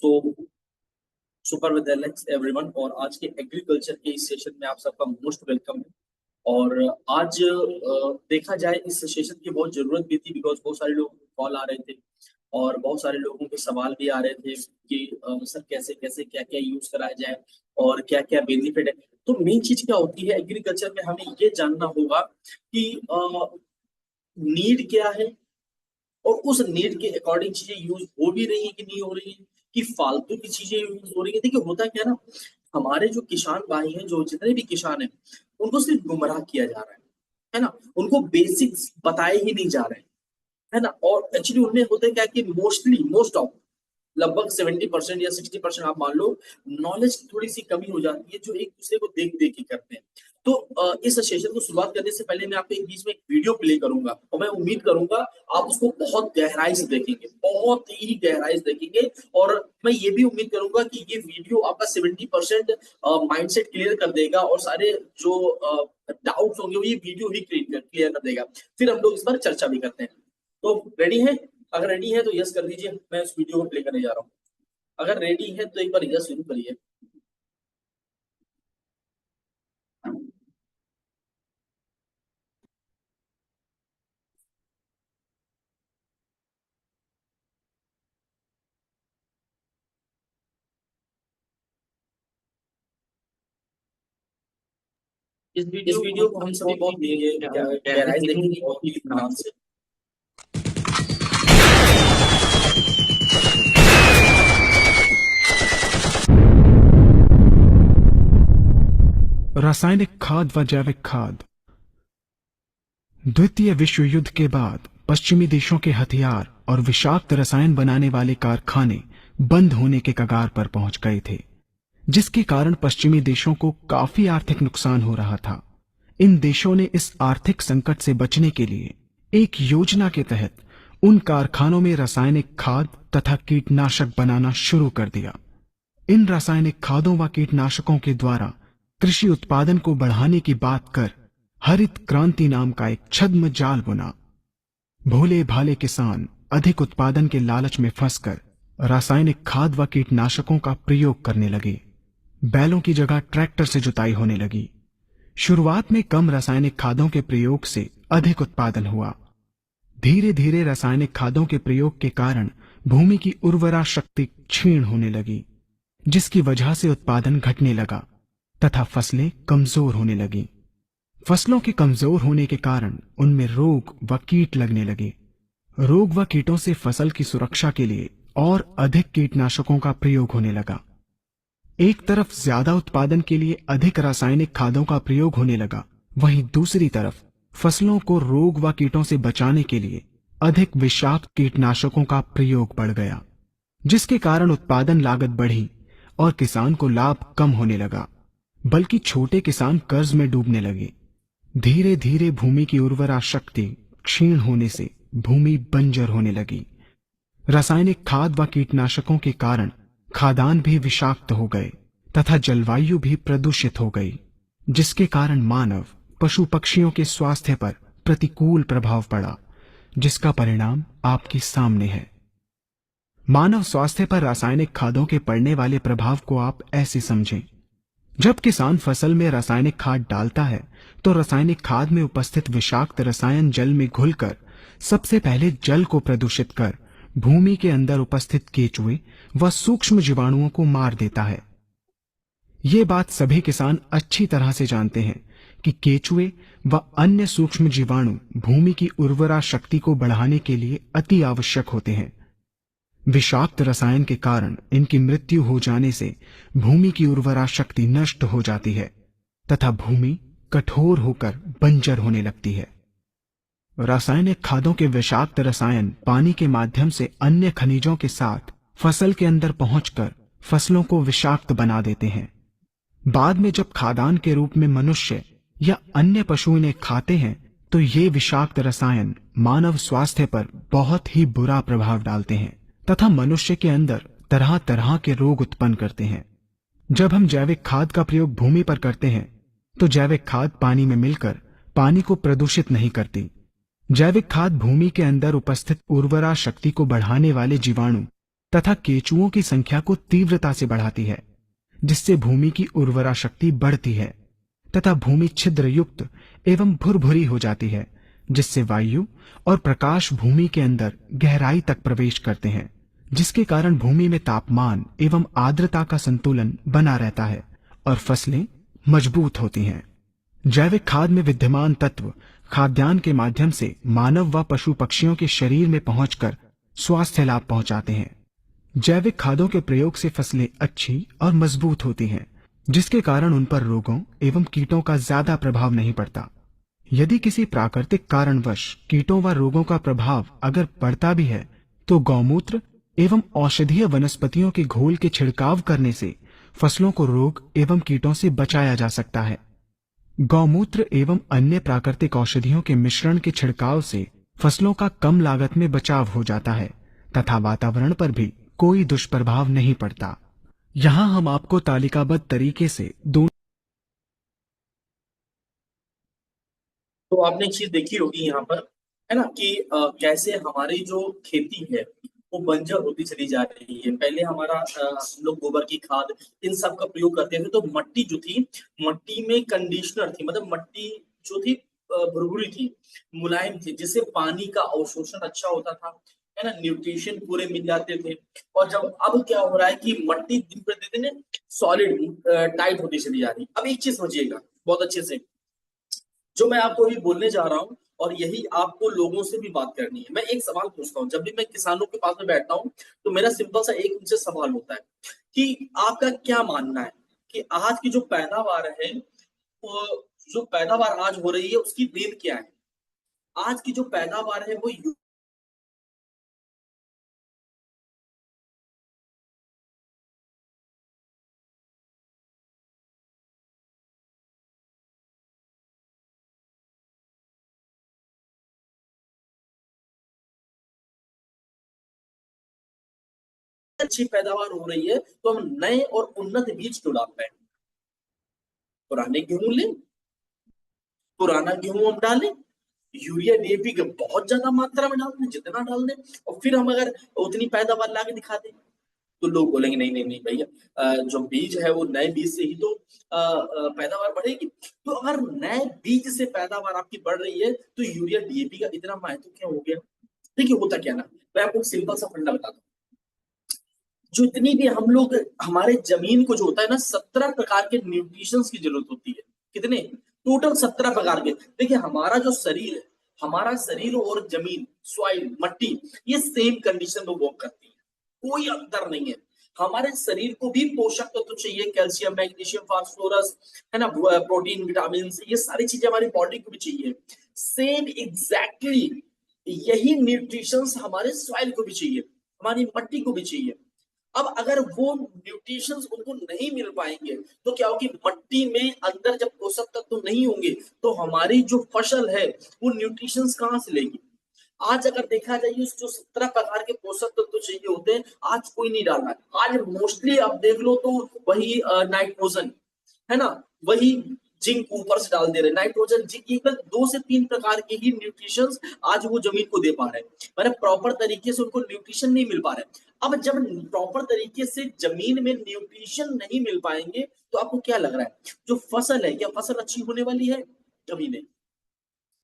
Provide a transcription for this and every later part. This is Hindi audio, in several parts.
सो सुपर विद एवरीवन, और आज के एग्रीकल्चर के इस सेशन में आप सबका मोस्ट वेलकम है। और आज देखा जाए इस सेशन की बहुत जरूरत भी थी, बिकॉज बहुत सारे लोग कॉल आ रहे थे और बहुत सारे लोगों के सवाल भी आ रहे थे कि सर कैसे कैसे क्या क्या यूज कराया जाए और क्या क्या बेनिफिट है। तो मेन चीज क्या होती है एग्रीकल्चर में, हमें ये जानना होगा कि नीड क्या है और उस नीड के अकॉर्डिंग चीजें यूज हो भी रही है कि नहीं हो रही है, कि फालतू की चीजें यूज हो रही है। देखिए होता क्या है ना, हमारे जो किसान भाई हैं, जो जितने भी किसान हैं, उनको सिर्फ गुमराह किया जा रहा है ना। उनको बेसिक्स बताए ही नहीं जा रहे हैं, है ना। और एक्चुअली उनमें होता है क्या कि मोस्ट ऑफ लगभग 70% या 60% आप मान लो, नॉलेज की थोड़ी सी कमी हो जाती है, जो एक दूसरे को देख देख के करते हैं। तो इस सेशन को शुरुआत करने से पहले मैं आपको एक बीच में एक वीडियो प्ले करूंगा और मैं उम्मीद करूंगा आप उसको बहुत गहराई से देखेंगे, बहुत ही गहराई से देखेंगे। और मैं ये भी उम्मीद करूंगा कि ये वीडियो आपका 70% माइंडसेट क्लियर कर देगा और सारे जो डाउट्स होंगे वो ये वीडियो ही क्लियर कर देगा। फिर हम लोग इस पर चर्चा भी करते हैं। तो रेडी है? अगर रेडी है तो यस कर दीजिए, मैं उस वीडियो को प्ले करने जा रहा हूँ। अगर रेडी है तो एक बार यस शुरू करिए। इस वीडियो को हम सभी बहुत गहराई से देखेंगे, बहुत ही ध्यान से। रासायनिक खाद व जैविक खाद। द्वितीय विश्व युद्ध के बाद पश्चिमी देशों के हथियार और विषाक्त रसायन बनाने वाले कारखाने बंद होने के कगार पर पहुंच गए थे, जिसके कारण पश्चिमी देशों को काफी आर्थिक नुकसान हो रहा था। इन देशों ने इस आर्थिक संकट से बचने के लिए एक योजना के तहत उन कारखानों में रासायनिक खाद तथा कीटनाशक बनाना शुरू कर दिया। इन रासायनिक खादों व कीटनाशकों के द्वारा कृषि उत्पादन को बढ़ाने की बात कर हरित क्रांति नाम का एक छद्म जाल बुना। भोले भाले किसान अधिक उत्पादन के लालच में फंसकर रासायनिक खाद व कीटनाशकों का प्रयोग करने लगे। बैलों की जगह ट्रैक्टर से जुताई होने लगी। शुरुआत में कम रासायनिक खादों के प्रयोग से अधिक उत्पादन हुआ। धीरे धीरे रासायनिक खादों के प्रयोग के कारण भूमि की उर्वरा शक्ति क्षीण होने लगी, जिसकी वजह से उत्पादन घटने लगा तथा फसलें कमजोर होने लगी। फसलों के कमजोर होने के कारण उनमें रोग व कीट लगने लगे। रोग व कीटों से फसल की सुरक्षा के लिए और अधिक कीटनाशकों का प्रयोग होने लगा। एक तरफ ज्यादा उत्पादन के लिए अधिक रासायनिक खादों का प्रयोग होने लगा, वहीं दूसरी तरफ फसलों को रोग व कीटों से बचाने के लिए अधिक विषाक्त कीटनाशकों का प्रयोग बढ़ गया, जिसके कारण उत्पादन लागत बढ़ी और किसान को लाभ कम होने लगा, बल्कि छोटे किसान कर्ज में डूबने लगे। धीरे धीरे भूमि की उर्वरा शक्ति क्षीण होने से भूमि बंजर होने लगी। रासायनिक खाद व कीटनाशकों के कारण खाद्यान्न भी विषाक्त हो गए तथा जलवायु भी प्रदूषित हो गई, जिसके कारण मानव पशु पक्षियों के स्वास्थ्य पर प्रतिकूल प्रभाव पड़ा, जिसका परिणाम आपके सामने है। मानव स्वास्थ्य पर रासायनिक खादों के पड़ने वाले प्रभाव को आप ऐसे समझें। जब किसान फसल में रासायनिक खाद डालता है तो रासायनिक खाद में उपस्थित विषाक्त रसायन जल में घुलकर सबसे पहले जल को प्रदूषित कर भूमि के अंदर उपस्थित केचुए व सूक्ष्म जीवाणुओं को मार देता है। ये बात सभी किसान अच्छी तरह से जानते हैं कि केचुए व अन्य सूक्ष्म जीवाणु भूमि की उर्वरा शक्ति को बढ़ाने के लिए अति आवश्यक होते हैं। विषाक्त रसायन के कारण इनकी मृत्यु हो जाने से भूमि की उर्वरा शक्ति नष्ट हो जाती है तथा भूमि कठोर होकर बंजर होने लगती है। रासायनिक खादों के विषाक्त रसायन पानी के माध्यम से अन्य खनिजों के साथ फसल के अंदर पहुंचकर फसलों को विषाक्त बना देते हैं। बाद में जब खाद्यान्न के रूप में मनुष्य या अन्य पशु इन्हें खाते हैं तो ये विषाक्त रसायन मानव स्वास्थ्य पर बहुत ही बुरा प्रभाव डालते हैं तथा मनुष्य के अंदर तरह तरह के रोग उत्पन्न करते हैं। जब हम जैविक खाद का प्रयोग भूमि पर करते हैं तो जैविक खाद पानी में मिलकर पानी को प्रदूषित नहीं करती। जैविक खाद भूमि के अंदर उपस्थित उर्वरा शक्ति को बढ़ाने वाले जीवाणु तथा केचुओं की संख्या को तीव्रता से बढ़ाती है, जिससे भूमि की उर्वरा शक्ति बढ़ती है तथा भूमि छिद्र युक्त एवं भुरभुरी हो जाती है, जिससे वायु और प्रकाश भूमि के अंदर गहराई तक प्रवेश करते हैं, जिसके कारण भूमि में तापमान एवं आर्द्रता का संतुलन बना रहता है और फसलें मजबूत होती हैं। जैविक खाद में विद्यमान तत्व खाद्यान्न के माध्यम से मानव व पशु पक्षियों के शरीर में पहुंचकर स्वास्थ्य लाभ पहुंचाते हैं। जैविक खादों के प्रयोग से फसलें अच्छी और मजबूत होती हैं, जिसके कारण उन पर रोगों एवं कीटों का ज्यादा प्रभाव नहीं पड़ता। यदि किसी प्राकृतिक कारणवश कीटों व रोगों का प्रभाव अगर पड़ता भी है, तो गौमूत्र एवं औषधीय वनस्पतियों के घोल के छिड़काव करने से फसलों को रोग एवं कीटों से बचाया जा सकता है। गौमूत्र एवं अन्य प्राकृतिक औषधियों के मिश्रण के छिड़काव से फसलों का कम लागत में बचाव हो जाता है तथा वातावरण पर भी कोई दुष्प्रभाव नहीं पड़ता। यहाँ हम आपको तालिकाबद्ध तरीके से दोनों। तो आपने एक चीज देखी होगी यहाँ पर, है ना, कि कैसे हमारी जो खेती है वो बंजर होती चली जा रही है। पहले हमारा हम लोग गोबर की खाद इन सब का प्रयोग करते थे, तो मट्टी जो थी, मट्टी में कंडीशनर थी, मतलब मट्टी जो थी भुरभुरी थी, मुलायम थी, जिससे पानी का अवशोषण अच्छा होता था, है ना, न्यूट्रिशन पूरे मिल जाते थे। और जब अब क्या हो रहा है कि मट्टी दिन प्रतिदिन सॉलिड टाइट होती चली जा रही। अब एक चीज समझिएगा बहुत अच्छे से, जो मैं आपको अभी बोलने जा रहा हूँ, और यही आपको लोगों से भी बात करनी है। मैं एक सवाल पूछता हूँ, जब भी मैं किसानों के पास में बैठता हूँ, तो मेरा सिंपल सा एक उनसे सवाल होता है कि आपका क्या मानना है कि आज की जो पैदावार है, वो जो पैदावार आज हो रही है उसकी देन क्या है? आज की जो पैदावार है वो अच्छी पैदावार हो रही है, तो हम नए और उन्नत बीज क्यों डालते हैं? पुराने गेहूं लें, पुराना गेहूं हम डालें, यूरिया डीएपी के बहुत ज्यादा मात्रा में डाल दें, जितना डाल दें, और फिर हम अगर उतनी पैदावार ला के दिखा दें, तो लोग बोलेंगे नहीं नहीं नहीं भैया, जो बीज है वो नए बीज से ही तो पैदावार बढ़ेगी। तो अगर नए बीज से पैदावार आपकी बढ़ रही है, तो यूरिया डीएपी का इतना महत्व क्यों हो गया? देखिए होता क्या ना, मैं आपको सिंपल सा फंडा बताता हूँ। जो इतनी भी हम लोग, हमारे जमीन को जो होता है ना, 17 प्रकार के न्यूट्रिशंस की जरूरत होती है। कितने? टोटल 17 प्रकार के। देखिए हमारा जो शरीर है, हमारा शरीर और जमीन, सॉइल, मट्टी, ये सेम कंडीशन में वर्क करती है, कोई अंतर नहीं है। हमारे शरीर को भी पोषक तत्व तो चाहिए, कैल्शियम, मैग्नीशियम, फास्फोरस, है ना, प्रोटीन, विटामिन, ये सारी चीजें हमारी बॉडी को भी चाहिए। सेम एग्जैक्टली यही न्यूट्रिशंस हमारे सॉइल को भी चाहिए, हमारी मट्टी को भी चाहिए। अब अगर वो न्यूट्रिशंस उनको नहीं मिल पाएंगे, तो क्या होगी? मट्टी में अंदर जब पोषक तत्व नहीं होंगे, तो हमारी जो फसल है वो न्यूट्रिशंस कहाँ से लेगी? आज अगर देखा जाए, जो 17 प्रकार के पोषक तत्व चाहिए होते हैं, आज कोई नहीं डाल रहा है। आज मोस्टली आप देख लो तो वही नाइट्रोजन, है ना, वही जिंक ऊपर से डाल दे रहे, नाइट्रोजन, जिंक, केवल 2 से 3 प्रकार के ही न्यूट्रिशंस आज वो जमीन को दे पा रहे हैं, मतलब प्रॉपर तरीके से उनको न्यूट्रिशन नहीं मिल पा रहे। अब जब प्रॉपर तरीके से जमीन में न्यूट्रिशन नहीं मिल पाएंगे, तो आपको क्या लग रहा है, जो फसल है, क्या फसल अच्छी होने वाली है? कभी नहीं।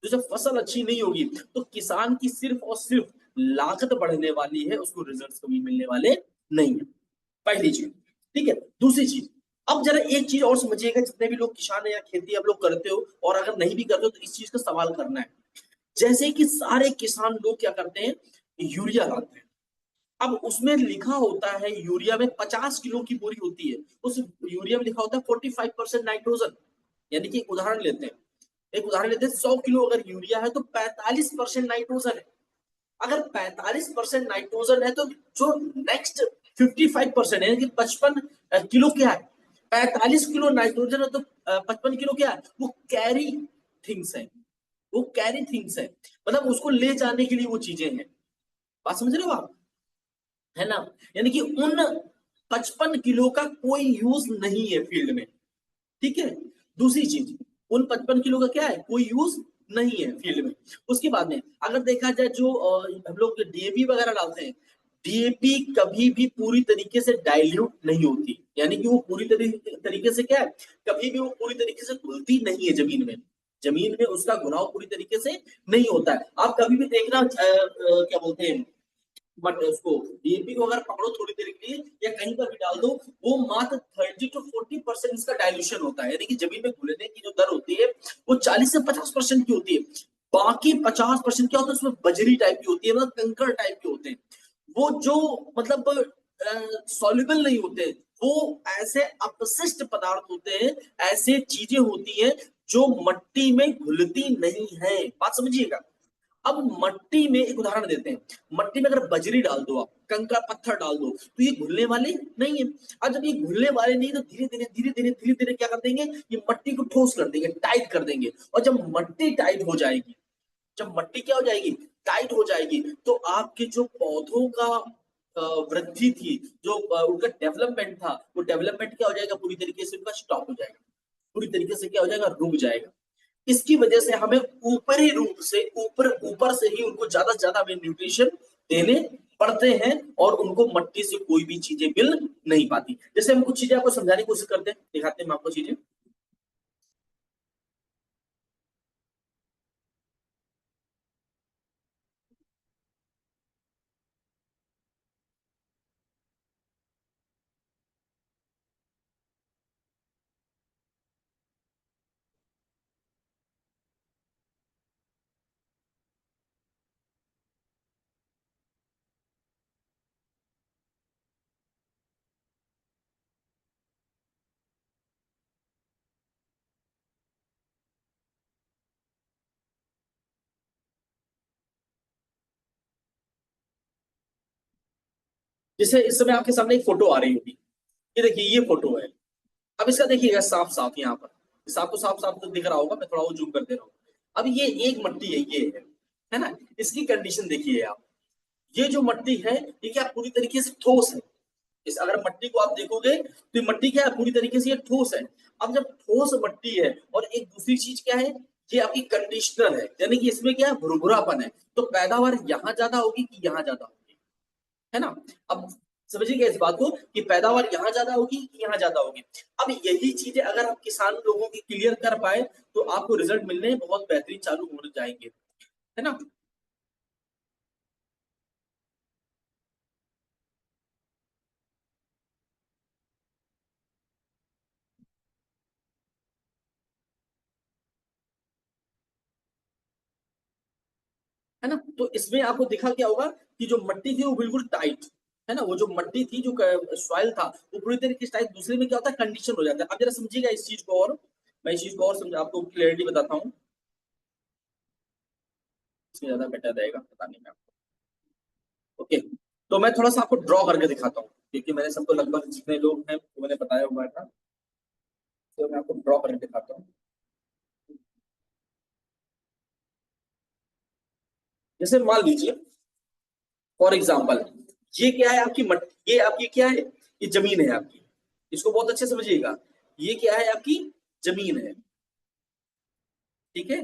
तो जब फसल अच्छी नहीं होगी, तो किसान की सिर्फ और सिर्फ लागत बढ़ने वाली है, उसको रिजल्ट्स कभी मिलने वाले नहीं है। पहली चीज, ठीक है। दूसरी चीज, अब जरा एक चीज और समझिएगा, जितने भी लोग किसान है या खेती आप लोग करते हो, और अगर नहीं भी करते हो, तो इस चीज का सवाल करना है। जैसे कि सारे किसान लोग क्या करते हैं, यूरिया लाते हैं। अब उसमें लिखा होता है, यूरिया में 50 किलो की बोरी होती है, उस यूरिया में लिखा होता है 45% नाइट्रोजन। यानी कि एक उदाहरण लेते हैं, 100 किलो अगर यूरिया है, तो 45% नाइट्रोजन है। अगर 45% नाइट्रोजन है, तो जो नेक्स्ट 55% है कि 55 किलो क्या है? 45 किलो नाइट्रोजन है, तो 55 किलो क्या है? वो कैरी थिंग्स है, वो कैरी थिंग्स है, मतलब उसको ले जाने के लिए वो चीजें हैं। बात समझ रहे हो आप? है ना, यानी कि उन 55 किलो का कोई यूज नहीं है फील्ड में, ठीक है। दूसरी चीज, उन 55 किलो का क्या है, कोई यूज नहीं है फील्ड में। उसके बाद में अगर देखा जाए, जो हम लोग डीएपी वगैरह डालते हैं, डीएपी कभी भी पूरी तरीके से डाइल्यूट नहीं होती, यानी कि वो पूरी तरीके से क्या है, कभी भी वो पूरी तरीके से घुलती नहीं है जमीन में। जमीन में उसका घुलाव पूरी तरीके से नहीं होता है। आप कभी भी देखना क्या बोलते हैं, बट उसको डीएपी को अगर पकड़ो थोड़ी देर के लिए या कहीं पर भी डाल दो, वो मात्र 30 to 40% इसका डाइल्यूशन होता है, यानी कि जमीन में घुलने की जो दर होती है वो 40 से 50% की होती है। बाकी 50% क्या होता है, उसमें बजरी टाइप की होती है, मतलब कंकड़ टाइप के होते हैं, वो जो मतलब सॉल्युबल नहीं होते, वो ऐसे अपशिष्ट पदार्थ होते हैं, ऐसे चीजें होती हैं जो मट्टी में घुलती नहीं है। बात समझिएगा। अब मट्टी में एक उदाहरण देते हैं, मट्टी में अगर बजरी डाल दो, आप कंकड़ पत्थर डाल दो, तो ये घुलने वाले नहीं है। अब जब ये घुलने वाले नहीं, तो धीरे धीरे क्या कर देंगे, ये मट्टी को ठोस कर देंगे, टाइट कर देंगे। और जब मट्टी टाइट हो जाएगी, जब मट्टी क्या हो जाएगी, टाइट हो जाएगी, तो आपके जो पौधों का वृद्धि थी, जो उनका डेवलपमेंट था, वो डेवलपमेंट क्या हो जाएगा, पूरी तरीके से उनका स्टॉप हो जाएगा, पूरी तरीके से क्या हो जाएगा, रुक जाएगा। इसकी वजह से हमें ऊपरी रूप से ऊपर से ही उनको ज्यादा से ज्यादा हमें न्यूट्रिशन देने पड़ते हैं, और उनको मट्टी से कोई भी चीजें मिल नहीं पाती। जैसे हम कुछ चीजें आपको समझाने की कोशिश करते हैं, दिखाते हैं हम आपको चीजें। जैसे इस समय आपके सामने एक फोटो आ रही होगी, ये देखिए, ये फोटो है। अब इसका देखिएगा साफ साफ यहाँ पर, इस आपको साफ साफ तो दिख रहा होगा, मैं थोड़ा वो जूम कर दे रहा हूँ। अब ये एक मट्टी है, ये है ना, इसकी कंडीशन देखिए आप। ये जो मट्टी है, ये क्या पूरी तरीके से ठोस है। इस अगर मट्टी को आप देखोगे तो ये मट्टी क्या है, पूरी तरीके से ये ठोस है। अब जब ठोस मट्टी है, और एक दूसरी चीज क्या है, ये आपकी कंडीशनर है, यानी कि इसमें क्या है, भुरभुरापन है, तो पैदावार यहाँ ज्यादा होगी कि यहाँ ज्यादा होगी, है ना। अब समझिएगा इस बात को कि पैदावार यहाँ ज्यादा होगी कि यहाँ ज्यादा होगी। अब यही चीजें अगर आप किसान लोगों की क्लियर कर पाए, तो आपको रिजल्ट मिलने बहुत बेहतरीन चालू होने जाएंगे, है ना। है ना, तो इसमें आपको दिखा क्या होगा कि जो मट्टी थी वो बिल्कुल टाइट, है ना, वो जो मट्टी थी, जो सॉइल था, वो पूरी तरीके से टाइट। दूसरे में क्या होता है, कंडीशन हो जाता है। अब जरा समझिएगा इस चीज को, और मैं इस चीज को और समझा आपको क्लियरिटी बताता हूँ, इसमें ज्यादा बेटर रहेगा बताने में आपको। ओके, तो मैं थोड़ा सा आपको ड्रॉ करके दिखाता हूँ, क्योंकि मैंने सबको लगभग जितने लोग हैं वो मैंने बताया हुआ था, तो मैं आपको ड्रॉ करके दिखाता हूँ। जैसे मान लीजिए, फॉर एग्जाम्पल, ये क्या है आपकी मट्टी, ये आपकी क्या है, ये जमीन है आपकी, इसको बहुत अच्छे से समझिएगा। ये क्या है, आपकी जमीन है, ठीक है।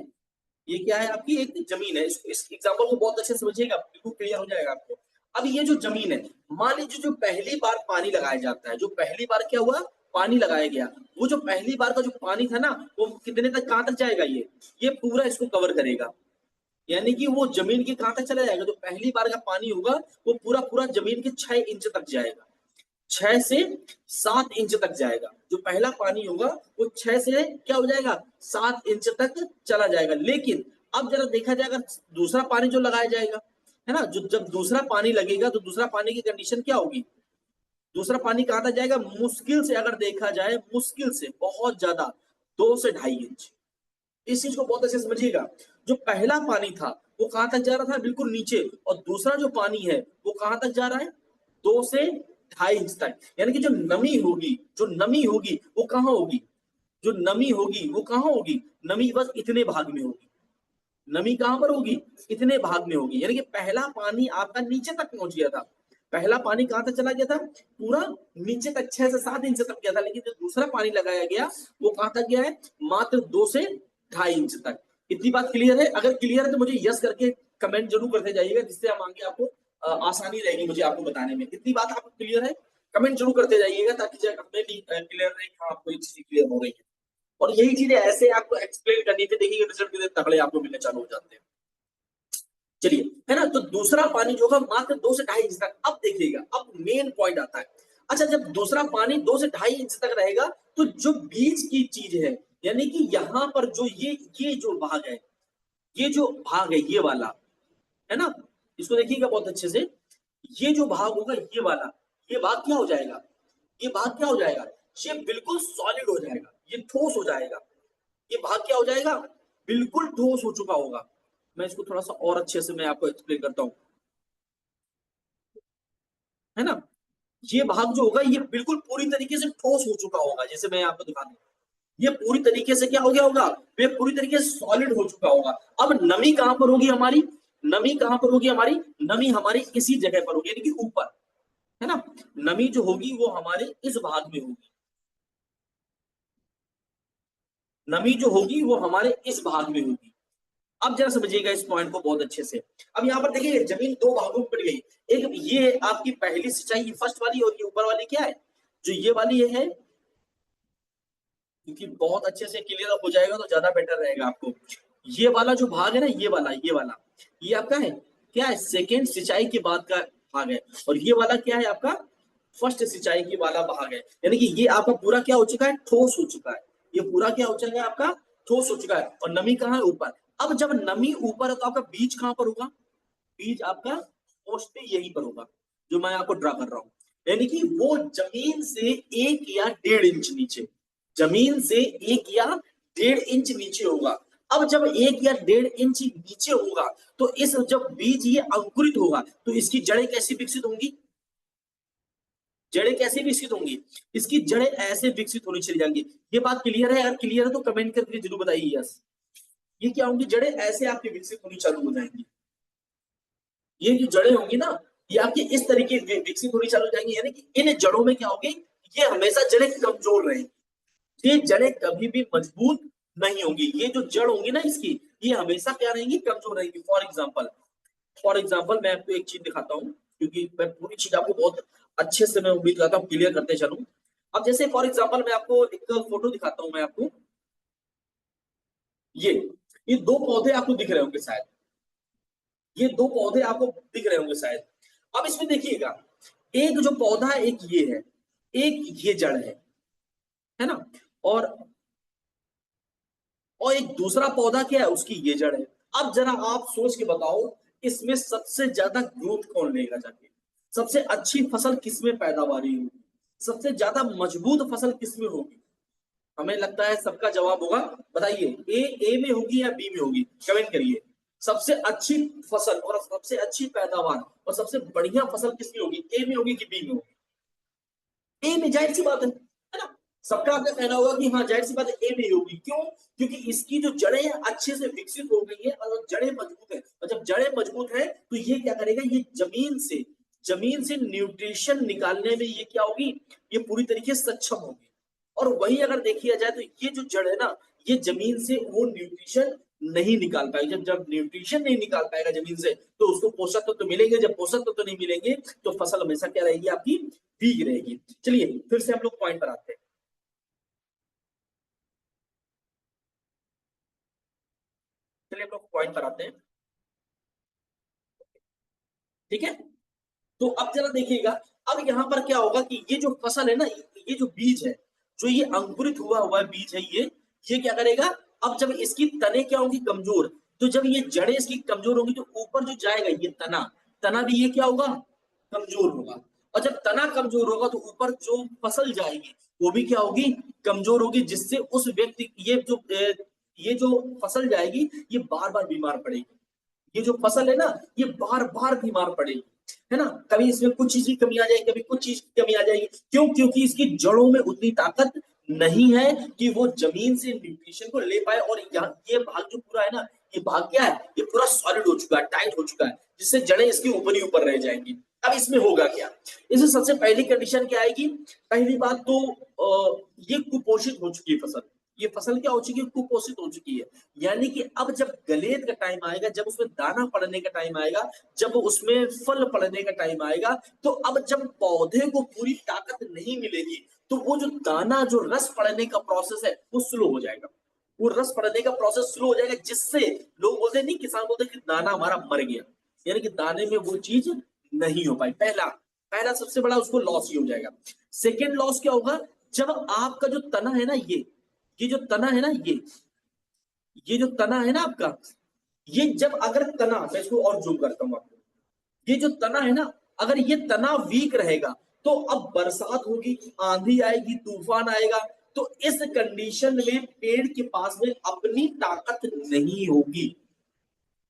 ये क्या है, आपकी एक जमीन है। इस एग्जांपल को बहुत अच्छे से समझिएगा, बिल्कुल क्लियर हो जाएगा आपको। अब ये जो जमीन है, मान लीजिए जो पहली बार पानी लगाया जाता है, जो पहली बार क्या हुआ, पानी लगाया गया, वो जो पहली बार का जो पानी था ना, वो कितने तक, कहां तक जाएगा, ये पूरा इसको कवर करेगा, यानी कि वो जमीन के कहां तक चला जाएगा, जो पहली बार का पानी होगा वो पूरा पूरा जमीन के 6 इंच तक जाएगा, 6 से 7 इंच तक जाएगा। जो पहला पानी होगा वो 6 से क्या हो जाएगा, 7 इंच तक चला जाएगा। लेकिन अब जरा देखा जाएगा, दूसरा पानी जो लगाया जाएगा, है ना, जो जब दूसरा पानी लगेगा, तो दूसरा पानी की कंडीशन क्या होगी, दूसरा पानी कहां तक जाएगा, मुश्किल से अगर देखा जाए, मुश्किल से बहुत ज्यादा 2 से 2.5 इंच। इस चीज को बहुत अच्छे से समझिएगा। जो पहला पानी था वो कहां तक जा रहा था, बिल्कुल नीचे, और दूसरा जो पानी है वो कहां तक जा रहा है, 2 से 2.5 इंच तक। यानी कि जो नमी होगी, जो नमी होगी वो कहां होगी, जो नमी होगी वो कहां होगी, नमी बस इतने भाग में होगी। नमी कहां पर होगी, इतने भाग में होगी। यानी कि पहला पानी आपका नीचे तक पहुंच गया था, पहला पानी कहां तक चला गया था, पूरा नीचे तक 6 से 7 इंच तक गया था। लेकिन जो दूसरा पानी लगाया गया वो कहां तक गया है, मात्र 2 से 2.5 इंच तक। इतनी बात क्लियर है? अगर क्लियर है तो मुझे यस करके कमेंट जरूर करते जाइएगा, जिससे हम आगे आपको आसानी रहेगी मुझे आपको बताने में। इतनी बात आपको क्लियर है? कमेंट जरूर करते जाइएगा ताकि हमें भी क्लियर रहे कि आपको ये चीज क्लियर हो रही है। और यही चीजें ऐसे आपको एक्सप्लेन करनी थी, देखिए रिजल्ट कितने तगड़े आपको मिलने चालू हो जाते हैं। चलिए, है ना। तो दूसरा पानी जो होगा मात्र 2 से 2.5 इंच तक। अब देखिएगा, अब मेन पॉइंट आता है। अच्छा, जब दूसरा पानी 2 से 2.5 इंच तक रहेगा तो जो बीच की चीज है, यानी कि यहाँ पर जो ये जो भाग है, ये जो भाग है ये वाला, है ना, इसको देखिएगा बहुत अच्छे से। ये जो भाग होगा ये वाला, ये भाग क्या हो जाएगा, ये भाग क्या हो जाएगा, ये बिल्कुल सॉलिड हो जाएगा, ये ठोस हो जाएगा। ये भाग क्या हो जाएगा, बिल्कुल ठोस हो चुका होगा। मैं इसको थोड़ा सा और अच्छे से मैं आपको एक्सप्लेन करता हूं, है ना। ये भाग जो होगा ये बिल्कुल पूरी तरीके से ठोस हो चुका होगा, जैसे मैं आपको दिखा दूं। ये पूरी तरीके से क्या हो गया होगा, ये पूरी तरीके से सॉलिड हो चुका होगा। अब नमी कहां पर होगी हमारी, नमी कहां पर होगी हमारी, नमी हमारी इसी जगह पर होगी, यानी कि ऊपर, है ना। नमी जो होगी वो हमारे इस भाग में होगी, नमी जो होगी वो हमारे इस भाग में होगी। अब जरा समझिएगा इस पॉइंट को बहुत अच्छे से। अब यहाँ पर देखिए जमीन दो भागों में पड़ गई। एक ये आपकी पहली सिंचाई फर्स्ट वाली, और ये ऊपर वाली क्या है, जो ये वाली ये है, क्योंकि बहुत अच्छे से क्लियर हो जाएगा तो ज्यादा बेटर रहेगा आपको। ये वाला जो भाग है ना, ये वाला ये आपका है क्या है, सेकेंड सिंचाई के बाद का भाग है। और ये वाला क्या है आपका, फर्स्ट सिंचाई के वाला भाग है। यानी कि ये आपका पूरा क्या हो चुका है, ठोस हो चुका है। ये पूरा क्या हो चुका है आपका, ठोस हो चुका है। और नमी कहाँ है, ऊपर। अब जब नमी ऊपर है तो आपका बीज कहां पर होगा, बीज आपका मोस्टली यहीं पर होगा, जो मैं आपको ड्रा कर रहा हूं। यानी कि वो जमीन से 1 या 1.5 इंच नीचे, जमीन से 1 या 1.5 इंच नीचे होगा। अब जब 1 या 1.5 इंच नीचे होगा तो इस जब बीज ये अंकुरित होगा तो इसकी जड़ें कैसी विकसित होंगी, जड़ें कैसे विकसित होंगी, इसकी जड़ें ऐसे विकसित होनी चली जाएंगी। ये बात क्लियर है? अगर क्लियर है तो कमेंट करके जरूर बताइए यस। ये क्या होंगी, जड़ें ऐसे आपकी विकसित होनी चालू हो जाएंगी। ये जो जड़ें होंगी ना, ये आपकी इस तरीके विकसित होनी चालू हो जाएंगी। यानी कि इन जड़ों में क्या होगी, ये हमेशा जड़ें कमजोर रहेंगी, ये जड़ें कभी भी मजबूत नहीं होंगी। ये जो जड़ होंगी ना इसकी, ये हमेशा क्या रहेंगी, कमजोर रहेंगी। फॉर एग्जाम्पल मैं आपको एक चीज दिखाता हूँ, क्योंकि मैं पूरी चीज आपको बहुत अच्छे से मैं उम्मीद करता हूँ क्लियर करते चलूं। अब जैसे फॉर एग्जाम्पल मैं आपको एक फोटो दिखाता हूँ, मैं आपको ये ये दो पौधे आपको दिख रहे होंगे शायद, ये दो पौधे आपको दिख रहे होंगे शायद। अब इसमें देखिएगा, एक जो पौधा है एक ये है, एक ये जड़ है ना, और एक दूसरा पौधा क्या है, उसकी ये जड़ है। अब जरा आप सोच के बताओ, इसमें सबसे ज्यादा ग्रोथ कौन लेगा जाके, सबसे अच्छी फसल किसमें पैदावारी होगी, सबसे ज्यादा मजबूत फसल किसमें होगी? हमें लगता है सबका जवाब होगा, बताइए, ए में होगी या बी में होगी, कमेंट करिए। सबसे अच्छी फसल और सबसे अच्छी पैदावार और सबसे बढ़िया फसल किसमें होगी, ए में होगी कि बी में होगी? ए में, जाहिर सी बात है ना। सबका आपका कहना होगा कि हाँ जाहिर सी बात है ए में होगी। क्यों? क्योंकि इसकी जो जड़ें हैं अच्छे से विकसित हो गई है और जड़ें मजबूत है। और जब जड़ें मजबूत है तो ये क्या करेगा, ये जमीन से न्यूट्रिशन निकालने में ये क्या होगी, ये पूरी तरीके से सक्षम होगी। और वही अगर देखिए जाए तो ये जो जड़ है ना, ये जमीन से वो न्यूट्रिशन नहीं निकाल पाएगी। जब न्यूट्रिशन नहीं निकाल पाएगा जमीन से तो उसको पोषक तत्व तो मिलेंगे, जब पोषक तत्व तो नहीं मिलेंगे तो फसल हमेशा क्या रहेगी, आपकी वीक रहेगी। चलिए फिर से हम लोग पॉइंट पर आते हैं। चलिए हम लोग पॉइंट पर आते हैं, ठीक है। तो अब जरा देखिएगा, अब यहाँ पर क्या होगा कि ये जो फसल है ना, ये जो बीज है, जो ये अंकुरित हुआ हुआ बीज है, ये क्या करेगा, अब जब इसकी तने क्या होंगी, कमजोर, तो जब ये जड़ें इसकी कमजोर होंगी तो ऊपर जो जाएगा ये तना, तना भी ये क्या होगा, कमजोर होगा। और जब तना कमजोर होगा तो ऊपर जो फसल जाएगी वो भी क्या होगी, कमजोर होगी, जिससे उस व्यक्ति ये जो फसल जाएगी ये बार बार बीमार पड़ेगी। ये जो फसल है ना, ये बार बार बीमार पड़ेगी, है ना। कभी इसमें कुछ चीज की कमी आ जाएगी, कभी कुछ चीज की कमी आ जाएगी। क्यों? क्योंकि इसकी जड़ों में उतनी ताकत नहीं है कि वो जमीन से न्यूट्रिशन को ले पाए। और ये भाग जो पूरा है ना, ये भाग क्या है, ये पूरा सॉलिड हो चुका है, टाइट हो चुका है, जिससे जड़ें इसके ऊपर ही ऊपर रह जाएंगी। अब इसमें होगा क्या, इसमें सबसे पहली कंडीशन क्या आएगी, पहली बात तो ये कुपोषित हो चुकी है फसल, ये फसल क्या हो चुकी है, कुपोषित हो चुकी है। यानी कि अब जब गलेत का टाइम आएगा, जब उसमें दाना पड़ने का टाइम आएगा, जब उसमें फल पड़ने का टाइम आएगा, तो अब जब पौधे को पूरी ताकत नहीं मिलेगी, तो वो जो दाना, जो रस पड़ने का प्रोसेस है, वो स्लो हो जाएगा। वो रस पड़ने का प्रोसेस स्लो हो जाएगा, जिससे लोग बोलते हैं, नहीं, किसान बोलते हैं कि दाना हमारा मर गया, यानी कि दाने में वो चीज नहीं हो पाई। पहला पहला सबसे बड़ा उसको लॉस ही हो जाएगा। सेकेंड लॉस क्या होगा, जब आपका जो तना है ना, ये जो तना है ना, ये जो तना है ना आपका, ये जब अगर तना, मैं इसको और जूम करता हूं आपको, ये जो तना है ना, अगर ये तना वीक रहेगा, तो अब बरसात होगी, आंधी आएगी, तूफान आएगा, तो इस कंडीशन में पेड़ के पास में अपनी ताकत नहीं होगी।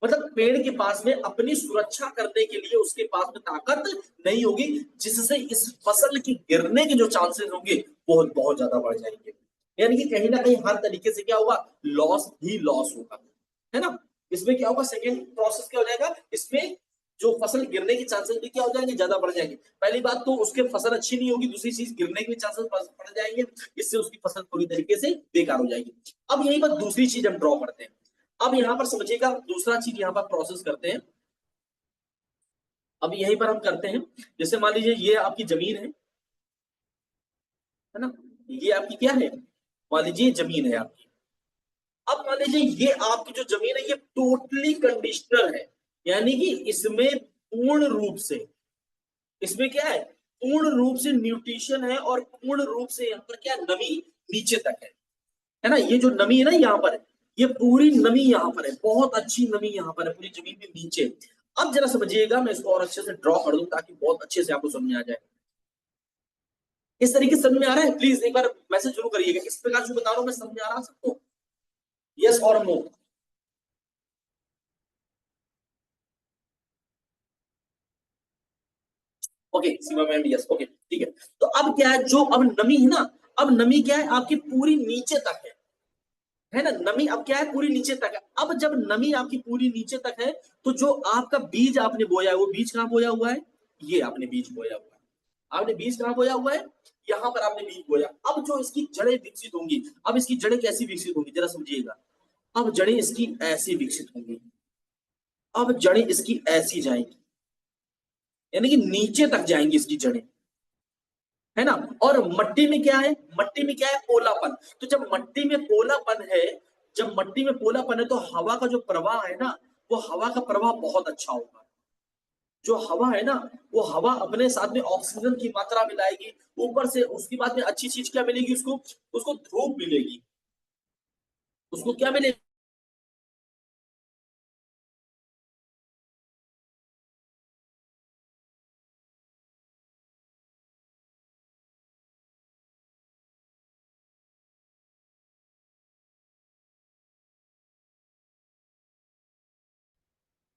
मतलब पेड़ के पास में अपनी सुरक्षा करने के लिए उसके पास में ताकत नहीं होगी, जिससे इस फसल की गिरने के जो चांसेस होंगे बहुत बहुत ज्यादा बढ़ जाएंगे। यानी कि कहीं ना कहीं हर तरीके से क्या होगा, लॉस ही लॉस होगा, है ना। इसमें क्या होगा, सेकेंड प्रोसेस क्या हो जाएगा, इसमें जो फसल गिरने के चांसेस भी क्या हो जाएंगे, ज्यादा बढ़ जाएंगे। पहली बात तो उसके फसल अच्छी नहीं होगी, दूसरी चीज गिरने के भी चांसेस बढ़ जाएंगे, इससे उसकी फसल पूरी तरीके से बेकार हो जाएगी। अब यही बात दूसरी चीज हम ड्रॉ करते हैं। अब यहां पर समझिएगा, दूसरा चीज यहां पर प्रोसेस करते हैं। अब यहीं पर हम करते हैं, जैसे मान लीजिए ये आपकी जमीन है ना, ये आपकी क्या है, मान लीजिए जमीन है आपकी। अब मान लीजिए ये आपकी जो जमीन है, ये टोटली कंडीशनर है, यानी कि इसमें पूर्ण रूप से, इसमें क्या है, पूर्ण रूप से न्यूट्रिशन है, और पूर्ण रूप से यहाँ पर क्या, नमी नीचे तक है ना। ये जो नमी है ना यहाँ पर, ये पूरी नमी यहाँ पर है, बहुत अच्छी नमी यहाँ पर है पूरी जमीन के नीचे। अब जरा समझिएगा, मैं इसको और अच्छे से ड्रॉ कर दूं ताकि बहुत अच्छे से आपको समझ में आ जाए। इस तरीके से समझ में आ रहा है, प्लीज एक बार मैसेज जरूर करिएगा, इस प्रकार जो बता रहा हूं मैं, समझ में आ रहा है सबको, यस और नो। ओके सीमा मैम, यस, ओके ठीक है। तो अब क्या है, जो अब नमी है ना, अब नमी क्या है आपकी पूरी नीचे तक है ना, नमी अब क्या है, पूरी नीचे तक है। अब जब नमी आपकी पूरी नीचे तक है, तो जो आपका बीज आपने बोया है, वो बीज कहां बोया हुआ है, ये आपने बीज बोया हुआ है, आपने बीज कहां बोया हुआ है, यहाँ पर आपने बीज बोया। अब जो इसकी जड़ें विकसित होंगी, अब इसकी जड़ें कैसी विकसित होंगी, जरा समझिएगा। अब जड़ें इसकी ऐसी विकसित होंगी, अब जड़ें इसकी ऐसी जाएंगी, यानी कि नीचे तक जाएंगी इसकी जड़ें, है ना। और मट्टी में क्या है, मट्टी में क्या है, पोलापन। तो जब मट्टी में पोलापन है, जब मट्टी में पोलापन है, तो हवा का जो प्रवाह है ना, वो हवा का प्रवाह बहुत अच्छा होगा। जो हवा है ना, वो हवा अपने साथ में ऑक्सीजन की मात्रा मिलाएगी, ऊपर से उसकी बाद में अच्छी चीज क्या मिलेगी उसको, उसको धूप मिलेगी, उसको क्या मिलेगी,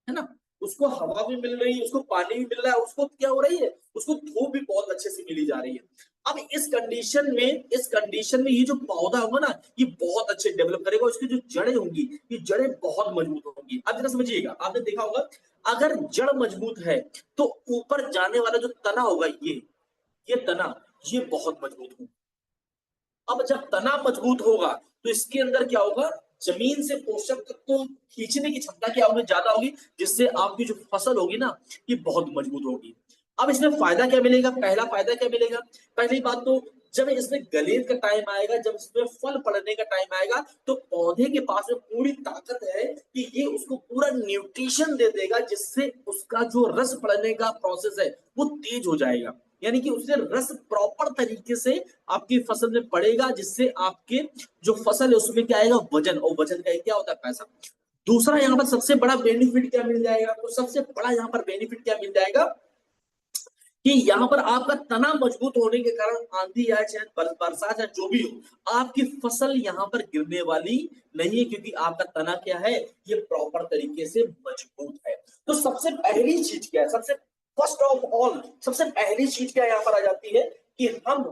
है ना। उसको हवा भी मिल रही है, उसको पानी भी मिल रहा है, उसको क्या हो रही है, उसको धूप भी बहुत अच्छे से मिली जा रही है। अब इस कंडीशन में ये जो पौधा होगा ना, ये बहुत अच्छे डेवलप करेगा, और इसकी जो जड़ें होंगी, ये जड़ें बहुत मजबूत होंगी। अब जरा समझिएगा, आपने देखा होगा, अगर जड़ मजबूत है, तो ऊपर जाने वाला जो तना होगा, ये तना, ये बहुत मजबूत होगा। अब जब तना मजबूत होगा, तो इसके अंदर क्या होगा, जमीन से पोषक तत्व को खींचने की क्षमता क्या होगी, ज्यादा होगी, जिससे आपकी जो फसल होगी ना, ये बहुत मजबूत होगी। अब इसमें फायदा क्या मिलेगा, पहला फायदा क्या मिलेगा, पहली बात तो, जब इसमें गलेर का टाइम आएगा, जब इसमें फल पड़ने का टाइम आएगा, तो पौधे के पास में पूरी ताकत है कि ये उसको पूरा न्यूट्रिशन दे देगा, जिससे उसका जो रस पड़ने का प्रोसेस है, वो तेज हो जाएगा। यानी कि उससे रस प्रॉपर तरीके से आपकी फसल में पड़ेगा, जिससे आपके जो फसल है उसमें क्या आएगा, वजन, और वजन का क्या होता है, पैसा। दूसरा यहाँ पर सबसे बड़ा बेनिफिट क्या मिल जाएगा, तो सबसे बड़ा यहाँ पर बेनिफिट क्या मिल जाएगा, कि यहाँ पर आपका तना मजबूत होने के कारण आंधी आए चाहे बरसात है, जो भी हो, आपकी फसल यहाँ पर गिरने वाली नहीं है, क्योंकि आपका तना क्या है, ये प्रॉपर तरीके से मजबूत है। तो सबसे पहली चीज क्या है, सबसे फर्स्ट ऑफ ऑल, सबसे पहली चीज क्या यहाँ पर आ जाती है, कि हम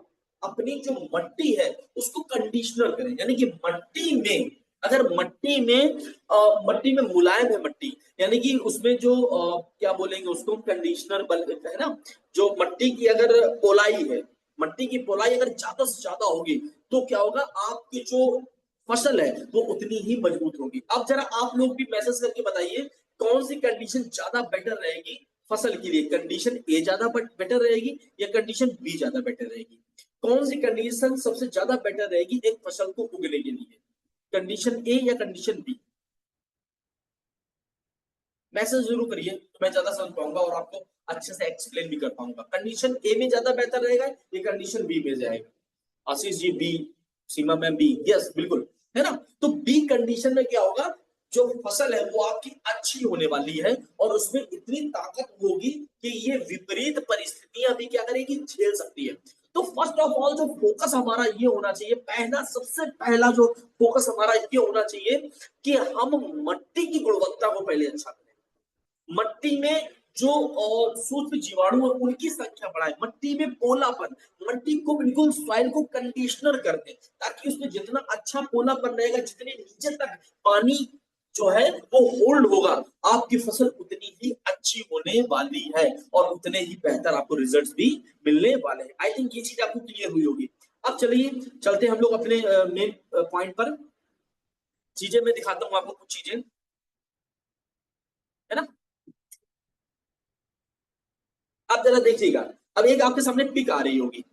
अपनी जो मट्टी है उसको कंडीशनर करें। यानी कि मट्टी में, अगर मट्टी में मुलायम है मट्टी, यानी कि उसमें जो क्या बोलेंगे उसको, कंडीशनर बल है ना, जो मट्टी की अगर पोलाई है, मट्टी की पोलाई अगर ज्यादा से ज्यादा होगी, तो क्या होगा, आपकी जो फसल है वो उतनी ही मजबूत होगी। अब जरा आप लोग भी मैसेज करके बताइए कौन सी कंडीशन ज्यादा बेटर रहेगी फसल के लिए, कंडीशन ए ज्यादा बेटर रहेगी या कंडीशन बी ज्यादा बेटर रहेगी? कौन सी कंडीशन सबसे ज्यादा बेटर रहेगी एक फसल को उगने के लिए, कंडीशन ए या कंडीशन बी? मैसेज जरूर करिए तो मैं ज्यादा समझ पाऊंगा और आपको अच्छे से एक्सप्लेन भी कर पाऊंगा। कंडीशन ए में ज्यादा बेहतर रहेगा या कंडीशन बी में जाएगा? आशीष जी बी, सीमा मैम बी, यस बिल्कुल, है ना। तो बी कंडीशन में क्या होगा, जो फसल है वो आपकी अच्छी होने वाली है और उसमें इतनी ताकत होगी कि ये विपरीत परिस्थितियां भी क्या करेगी, झेल सकती है। तो फर्स्ट ऑफ ऑल जो फोकस हमारा ये होना चाहिए, पहला सबसे पहला जो फोकस हमारा ये होना चाहिए कि हम मट्टी की गुणवत्ता को पहले अच्छा करें। मट्टी में जो सूक्ष्म जीवाणु है उनकी संख्या बढ़ाए, मट्टी में पोलापन, मट्टी को बिल्कुल सॉइल को कंडीशनर कर दे ताकि उसमें जितना अच्छा पोलापन रहेगा, जितने नीचे तक पानी जो है वो होल्ड होगा, आपकी फसल उतनी ही अच्छी होने वाली है और उतने ही बेहतर आपको रिजल्ट्स भी मिलने वाले हैं। आई थिंक ये चीज आपको क्लियर हुई होगी। अब चलिए चलते हम लोग अपने मेन पॉइंट पर। चीजें मैं दिखाता हूं आपको, कुछ चीजें है ना। आप जरा देखिएगा, अब एक आपके सामने पिक आ रही होगी,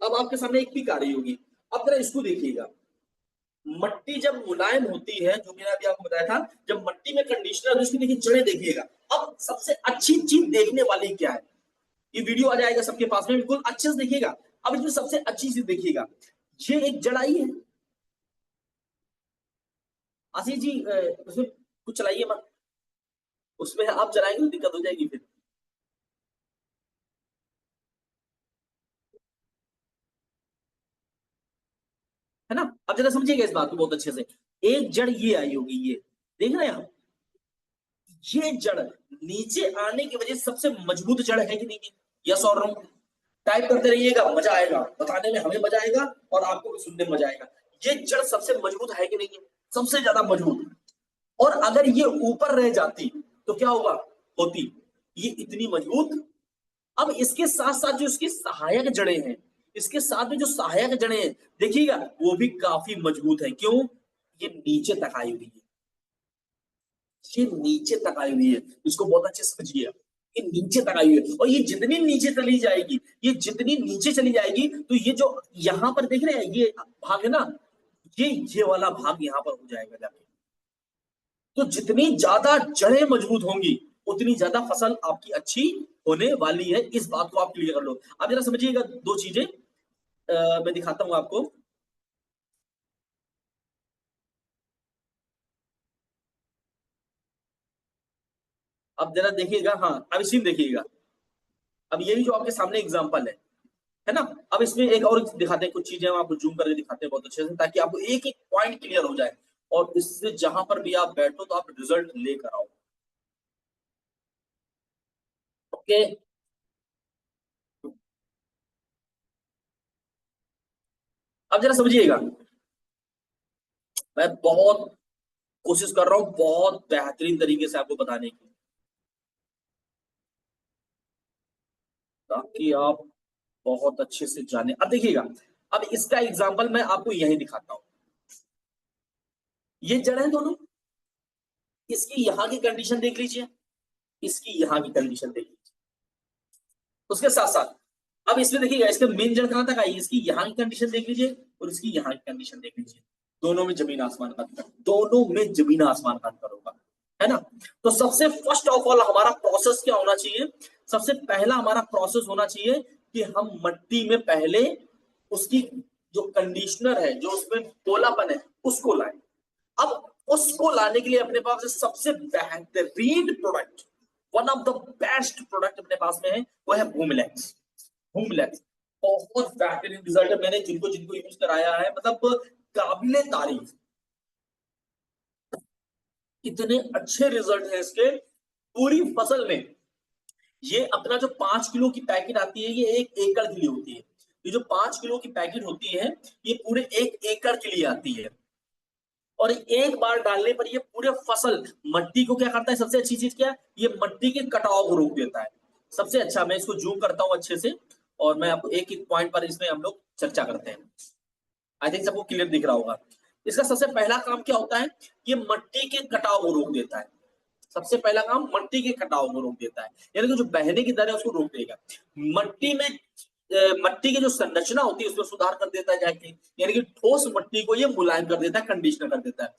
अब आपके सामने एक पिक आ रही होगी, अब जरा इसको देखिएगा। मट्टी जब मुलायम होती है, जो मैंने अभी आपको बताया था, जब मट्टी में कंडीशनर तो उसकी देखिए जड़ें देखिएगा। अब सबसे अच्छी चीज देखने वाली क्या है, ये वीडियो आ जाएगा सबके पास में, बिल्कुल अच्छे से देखिएगा। अब इसमें सबसे अच्छी चीज देखिएगा, ये एक जड़ आई है। आशीष जी उसमें कुछ चलाइए मत, उसमें आप चलाएंगे तो दिक्कत हो जाएगी फिर, है ना। अब जरा समझिएगा इस बात को बहुत अच्छे से, एक जड़ ये आई होगी, ये देख रहे हैं आप, ये जड़ नीचे आने की वजह से सबसे मजबूत जड़ है कि नहीं है? यस और नो? टाइप करते रहिएगा, मजा आएगा, बताने में हमें मजा आएगा और आपको भी सुनने में मजा आएगा। ये जड़ सबसे मजबूत है कि नहीं है? सबसे ज्यादा मजबूत। और अगर ये ऊपर रह जाती तो क्या होगा, होती ये इतनी मजबूत। अब इसके साथ साथ जो इसकी सहायक जड़ें हैं, इसके साथ में जो सहायक जड़ें हैं देखिएगा वो भी काफी मजबूत है। क्यों? ये नीचे तक आई हुई है, ये नीचे तक आई हुई है, इसको बहुत अच्छे से समझिए। ये नीचे तक आई हुई है और ये जितनी नीचे चली जाएगी, ये जितनी नीचे चली जाएगी तो ये जो यहां पर देख रहे हैं ये भाग है ना, ये वाला भाग यहां पर हो जाएगा जाके। तो जितनी ज्यादा जड़ें मजबूत होंगी उतनी ज्यादा फसल आपकी अच्छी होने वाली है। इस बात को आप क्लियर कर लो। अब जरा समझिएगा दो चीजें मैं दिखाता हूं आपको। अब जरा देखिएगा, हाँ अब इसी में देखिएगा, अब ये भी जो आपके सामने एग्जांपल है ना। अब इसमें एक और दिखाते हैं, कुछ चीजें हम आपको जूम करके दिखाते हैं बहुत अच्छे से, ताकि आपको एक एक पॉइंट क्लियर हो जाए और इससे जहां पर भी आप बैठो तो आप रिजल्ट लेकर आओ। ओके, अब जरा समझिएगा, मैं बहुत कोशिश कर रहा हूं बहुत बेहतरीन तरीके से आपको बताने की, ताकि आप बहुत अच्छे से जाने। अब देखिएगा, अब इसका एग्जाम्पल मैं आपको यही दिखाता हूं। ये जड़ है दोनों, इसकी यहां की कंडीशन देख लीजिए, इसकी यहां की कंडीशन देख लीजिए, उसके साथ साथ अब इसमें देखिएगा इसके मेन जड़ कहां तक आई, इसकी यहाँ की कंडीशन देख लीजिए और इसकी यहाँ की कंडीशन देख लीजिए। दोनों में जमीन आसमान का अंतर, दोनों में जमीन आसमान का अंतर होगा, है ना। तो सबसे फर्स्ट ऑफ ऑल हमारा प्रोसेस क्या होना चाहिए, सबसे पहला हमारा प्रोसेस होना चाहिए कि हम मट्टी में पहले उसकी जो कंडीशनर है, जो उसमें पोलापन है, उसको लाएं। अब उसको लाने के लिए अपने पास सबसे बेहतरीन product, one of the best product अपने पास में है, वो है बूमलैक्स। बूमलैक्स बहुत बेहतरीन रिजल्ट है, मैंने जिनको जिनको यूज कराया है मतलब काबिले तारीफ, इतने अच्छे रिजल्ट है इसके पूरी फसल में। ये अपना जो 5 किलो की पैकेट आती है ये 1 एकड़ के लिए होती है, ये जो 5 किलो की पैकेट होती है ये पूरे 1 एकड़ के लिए आती है और एक बार डालने पर ये पूरे फसल मट्टी को क्या करता है, सबसे अच्छी चीज क्या है, ये मट्टी के कटाव को रोक देता है। सबसे अच्छा, मैं इसको जूम करता हूं अच्छे से और मैं आपको एक एक पॉइंट पर इसमें हम लोग चर्चा करते हैं। आई थिंक सबको क्लियर दिख रहा होगा। इसका सबसे पहला काम क्या होता है, ये मिट्टी के कटाव को रोक देता है। सबसे पहला काम मिट्टी के कटाव को रोक देता है, यानी कि जो बहने की दर है उसको रोक देगा। मिट्टी में मिट्टी की जो संरचना होती है उसमें सुधार कर देता है जाके, यानी कि ठोस मिट्टी को ये मुलायम कर देता है, कंडीशनर कर देता है।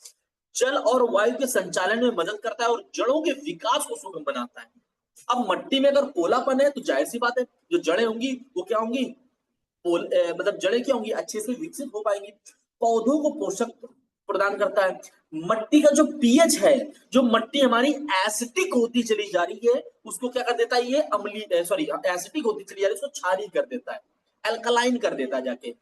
जल और वायु के संचालन में मदद करता है और जड़ों के विकास को सुगम बनाता है। अब मिट्टी में अगर पोलापन है तो जाहिर सी बात है जो जड़ें होंगी वो क्या होंगी, मतलब जड़ें क्या होंगी, अच्छे से विकसित हो पाएंगी। पौधों को पोषक प्रदान करता है। मिट्टी का जो पीएच है, जो मिट्टी हमारी एसिडिक होती चली जा रही है उसको क्या कर देता है, ये अम्लीय सॉरी एसिडिक होती चली जा रही है उसको क्षारीय कर देता है, अल्कलाइन कर देता है जाके।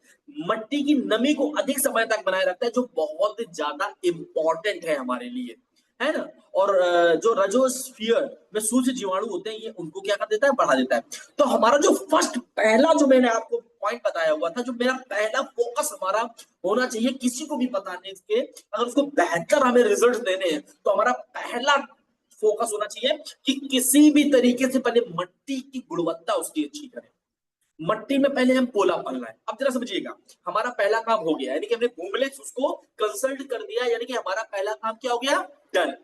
मिट्टी की नमी को अधिक समय तक बनाए रखता है, जो बहुत ज्यादा इंपॉर्टेंट है हमारे लिए, है ना। और जो रजोस्फीयर में सूक्ष्म जीवाणु होते हैं ये उनको क्या कर देता है, बढ़ा देता है। तो हमारा जो फर्स्ट पहला जो मैंने आपको पॉइंट बताया हुआ था, जो मेरा पहला फोकस हमारा होना चाहिए किसी को भी बताने के, अगर उसको बेहतर हमें रिजल्ट देने हैं तो हमारा पहला फोकस होना चाहिए कि किसी भी तरीके से पहले मिट्टी की गुणवत्ता उसकी अच्छी करें। मिट्टी में पहले हम पोला पालना है। अब जरा समझिएगा, हमारा पहला काम हो गया, यानी कि हमने भूमिलेक्स उसको कंसल्ट कर दिया, यानी कि हमारा पहला काम क्या हो गया, डन।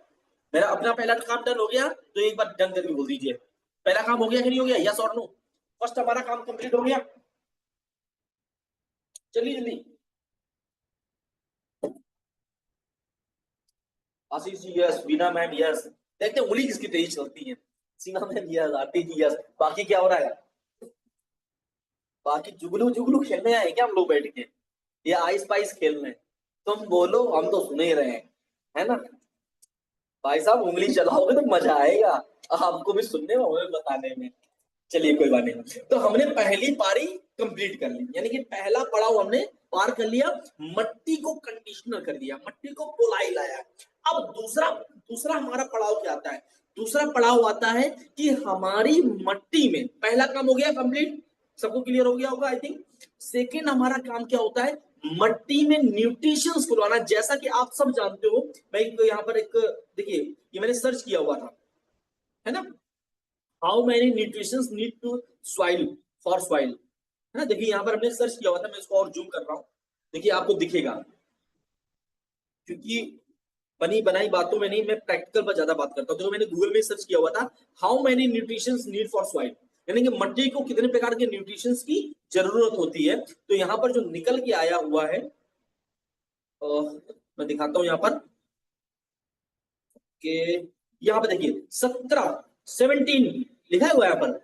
मेरा अपना पहला काम डन हो गया, तो एक बार डन करके बोल दीजिए पहला काम हो गया कि नहीं हो गया, यस और नो। फर्स्ट हमारा काम कंप्लीट हो गया, चलिए जल्दी। आशीष जी यस, बीना मैम यस। देखते हैं उंगली किसकी तेज चलती है, सीमा मैम यस, आरती जी यस। बाकी क्या हो रहा है, बाकी जुगलू जुगलू खेलने आए क्या हम लोग बैठ के, ये आइस पाइस खेलने। तुम बोलो हम तो सुने ही रहे हैं, है ना। भाई साहब उंगली चलाओगे तो मजा आएगा, आपको भी सुनने में हमें बताने में। चलिए कोई बात नहीं, तो हमने पहली पारी कंप्लीट कर ली, यानी कि पहला पड़ाव हमने पार कर लिया, मिट्टी को कंडीशनर कर दिया, मिट्टी को पोलाई लाया। अब दूसरा दूसरा हमारा पड़ाव क्या आता है, दूसरा पड़ाव आता है कि हमारी मिट्टी में पहला काम हो गया कंप्लीट, सबको क्लियर हो गया होगा आई थिंक। सेकेंड हमारा काम क्या होता है, मिट्टी में न्यूट्रिशंस को लाना। जैसा कि आप सब जानते हो, मैं यहाँ पर एक देखिए ये मैंने सर्च किया हुआ था, है ना, how many nutritions need to soil for soil, है ना। देखिए यहाँ पर हमने सर्च किया हुआ था, मैं इसको और जूम कर रहा हूँ, देखिए आपको दिखेगा, क्योंकि बनी बनाई बातों में नहीं, मैं प्रैक्टिकल पर ज्यादा बात करता हूँ। तो मैंने गूगल में सर्च किया हुआ था, how many nutritions need for soil, यानी कि मिट्टी को कितने प्रकार के न्यूट्रिशंस की जरूरत होती है। तो यहाँ पर जो निकल के आया हुआ है, मैं दिखाता हूँ यहाँ पर कि यहाँ पर देखिए 17 लिखा हुआ है यहाँ पर,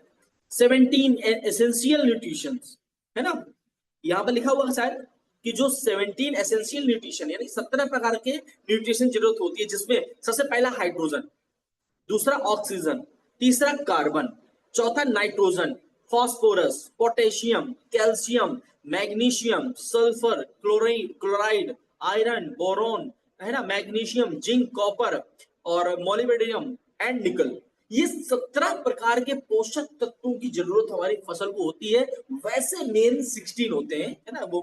17 एसेंशियल न्यूट्रिशन, है ना। यहाँ पर लिखा हुआ है शायद कि जो 17 एसेंशियल न्यूट्रिशन यानी 17 प्रकार के न्यूट्रिशन जरूरत होती है, जिसमें सबसे पहला हाइड्रोजन, दूसरा ऑक्सीजन, तीसरा कार्बन, चौथा nitrogen, phosphorus, potassium, calcium, magnesium, sulphur, chloride, iron, boron, है ना, मैग्नीशियम, जिंक, कॉपर और मोलिब्डेनम एंड निकल। ये 17 प्रकार के पोषक तत्वों की जरूरत हमारी फसल को होती है। वैसे मेन 16 होते हैं, है ना, वो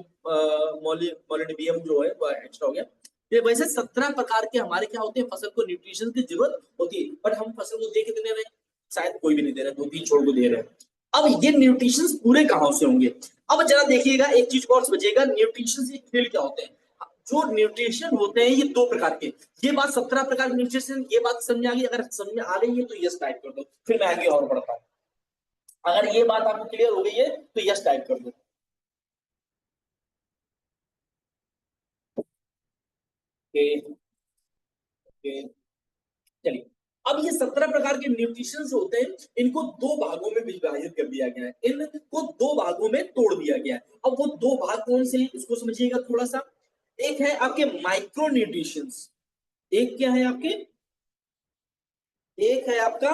मोलिब्डेनम जो है वो एक्स्ट्रा हो गया। ये वैसे 17 प्रकार के हमारे क्या होते हैं, फसल को न्यूट्रिशन की जरूरत होती है, बट हम फसल को दे कितने रहे, शायद कोई भी नहीं दे रहा, 2-3 छोड़ को दे रहे हैं। अब ये न्यूट्रिशन पूरे कहां से होंगे, अब जरा देखिएगा, एक चीज और बचेगा, न्यूट्रिशन से खेल क्या होते हैं। जो न्यूट्रिशन होते हैं ये 2 प्रकार के, ये बात 17 प्रकार के न्यूट्रिशन, ये बात समझ आ गई, अगर समझ में आ गई है तो यस टाइप कर दो, फिर मैं आगे और बढ़ता हूं। अगर ये बात आपको क्लियर हो गई है तो यस टाइप कर दो। चलिए, अब ये 17 प्रकार के न्यूट्रिशन होते हैं, इनको 2 भागों में विभाजित कर दिया गया है, इनको 2 भागों में तोड़ दिया गया है। अब वो 2 भाग कौन से हैं इसको समझिएगा थोड़ा सा। एक है आपके माइक्रो न्यूट्रिशंस, एक क्या है आपके, एक है आपका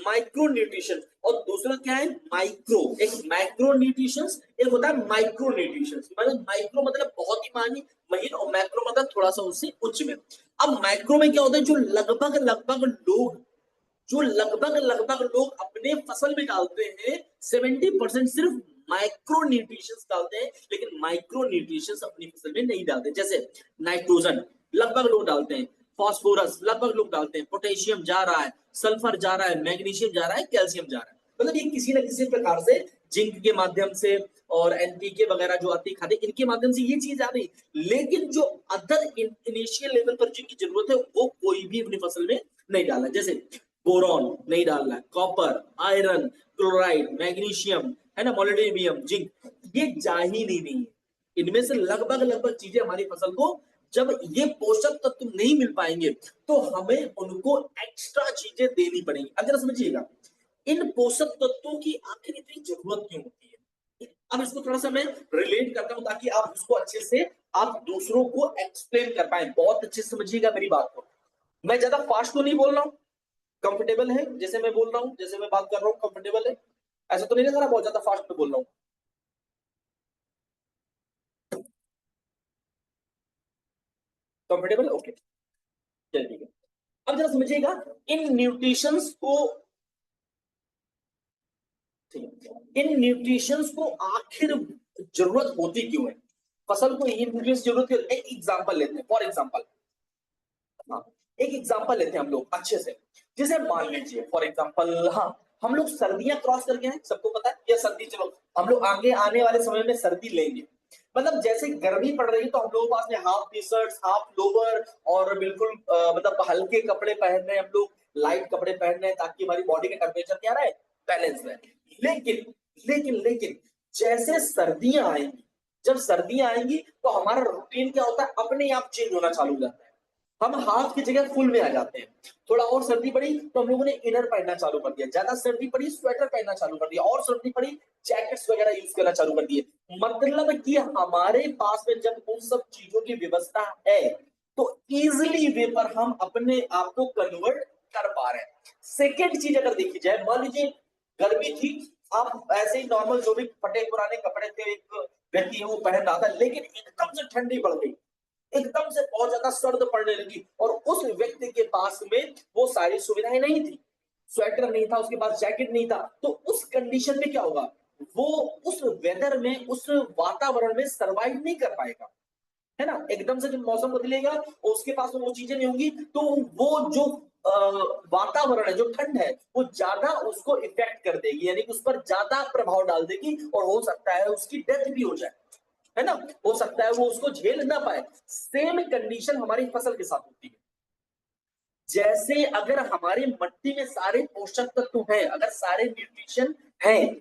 माइक्रो न्यूट्रिशन और दूसरा क्या है माइक्रो। एक मैक्रो न्यूट्रिशन, एक होता है माइक्रो न्यूट्रिशन। मतलब माइक्रो मतलब बहुत ही महीन और मैक्रो मतलब थोड़ा सा उससे उच्च में। अब माइक्रो में क्या होता है, जो लगभग लोग अपने फसल में डालते हैं, 70% सिर्फ माइक्रो न्यूट्रिशन डालते हैं, लेकिन माइक्रो न्यूट्रिशन अपनी फसल में नहीं डालते। जैसे नाइट्रोजन लगभग लोग डालते हैं, फास्फोरस लगभग लोग डालते हैं, पोटेशियम जा रहा है, सल्फर जा रहा है, मैग्नीशियम जा रहा है, कैल्शियम जा रहा है। मतलब ये किसी न किसी प्रकार से जिंक के माध्यम से और एनपीके वगैरह जो आती खाते, इनके माध्यम से ये चीज आ रही, लेकिन जो अदर इनिशियल लेवल पर जिनकी जरूरत है वो कोई भी अपनी फसल में नहीं डाला। जैसे बोरॉन नहीं डालना है, कॉपर, आयरन, क्लोराइड, मैग्नीशियम, है ना, मोलिब्डेनम, जिंक, ये जा ही नहीं है। इनमें से लगभग लगभग चीजें हमारी फसल को, जब ये पोषक तत्व नहीं मिल पाएंगे तो हमें उनको एक्स्ट्रा चीजें देनी पड़ेंगी। अब जरा समझिएगा, इन पोषक तत्वों की आखिर इतनी जरूरत क्यों होती है। अब इसको थोड़ा सा मैं रिलेट करता हूं ताकि आप उसको अच्छे से आप दूसरों को एक्सप्लेन कर पाए। बहुत अच्छे से समझिएगा मेरी बात को। मैं ज्यादा फास्ट तो नहीं बोल रहा हूं, कंफर्टेबल है जैसे मैं बोल रहा हूं, जैसे मैं बात कर रहा हूं कंफर्टेबल है, ऐसा तो नहीं लग रहा बहुत ज्यादा फास्ट में बोल रहा हूं। कंफर्टेबल, ओके, चलिए ठीक है। अब जरा समझिएगा इन न्यूट्रिशंस को, ठीक है, इन न्यूट्रिशंस को आखिर जरूरत होती क्यों है, फसल को ये न्यूट्रिशंस जरूरत क्यों। एक एग्जांपल लेते हैं, फॉर एग्जांपल, हाँ, एक एग्जांपल लेते हैं हम लोग अच्छे से। जैसे मान लीजिए फॉर एग्जांपल, हाँ, हम लोग सर्दियां क्रॉस करके हैं, सबको पता है ये सर्दी, चलो हम लोग आगे आने वाले समय में सर्दी लेंगे। मतलब जैसे गर्मी पड़ रही है तो हम लोगों के पास में half T shirt, half lower और बिल्कुल मतलब हल्के कपड़े पहन रहे हैं हम लोग, लाइट कपड़े पहन रहे हैं ताकि हमारी बॉडी का टेम्परेचर क्या रहे, बैलेंस रहे। लेकिन लेकिन जैसे सर्दियां आएंगी, जब सर्दियां आएंगी तो हमारा रूटीन क्या होता है, अपने आप चेंज होना चालू हो जाता है। हम हाफ की जगह फुल में आ जाते हैं। थोड़ा और सर्दी पड़ी तो हम लोगों ने इनर पहनना चालू कर दिया, ज्यादा सर्दी पड़ी स्वेटर पहनना चालू कर दिया, और सर्दी पड़ी जैकेट्स वगैरह यूज करना चालू कर दिए। मतलब कि हमारे पास में जब उन सब चीजों की व्यवस्था है तो इजिली वे पर हम अपने आप को कन्वर्ट कर पा रहे हैं। सेकेंड चीज अगर देखी जाए, मान लीजिए गर्मी थी, आप ऐसे ही नॉर्मल जो भी फटे पुराने कपड़े थे एक व्यक्ति है वो पहन रहा था, लेकिन एकदम से ठंडी पड़ गई, एकदम से बहुत ज्यादा सर्द पड़ने लगी और उस व्यक्ति के पास में वो सारी सुविधाएं नहीं थी, स्वेटर नहीं था, उसके पास जैकेट नहीं था, तो उस कंडीशन में क्या होगा, वो उस वेदर में, उस वातावरण में सरवाइव नहीं कर पाएगा, है ना। एकदम से जब मौसम बदलेगा और उसके पास में वो चीजें नहीं होंगी तो वो जो वातावरण है, जो ठंड है, वो ज्यादा उसको इफेक्ट कर देगी, यानी कि उस पर ज्यादा प्रभाव डाल देगी और हो सकता है उसकी डेथ भी हो जाए, है ना, हो सकता है वो उसको झेल ना पाए। सेम कंडीशन हमारी फसल के साथ होती है। जैसे अगर हमारी मिट्टी में सारे पोषक तत्व हैं, अगर सारे न्यूट्रिशन हैं,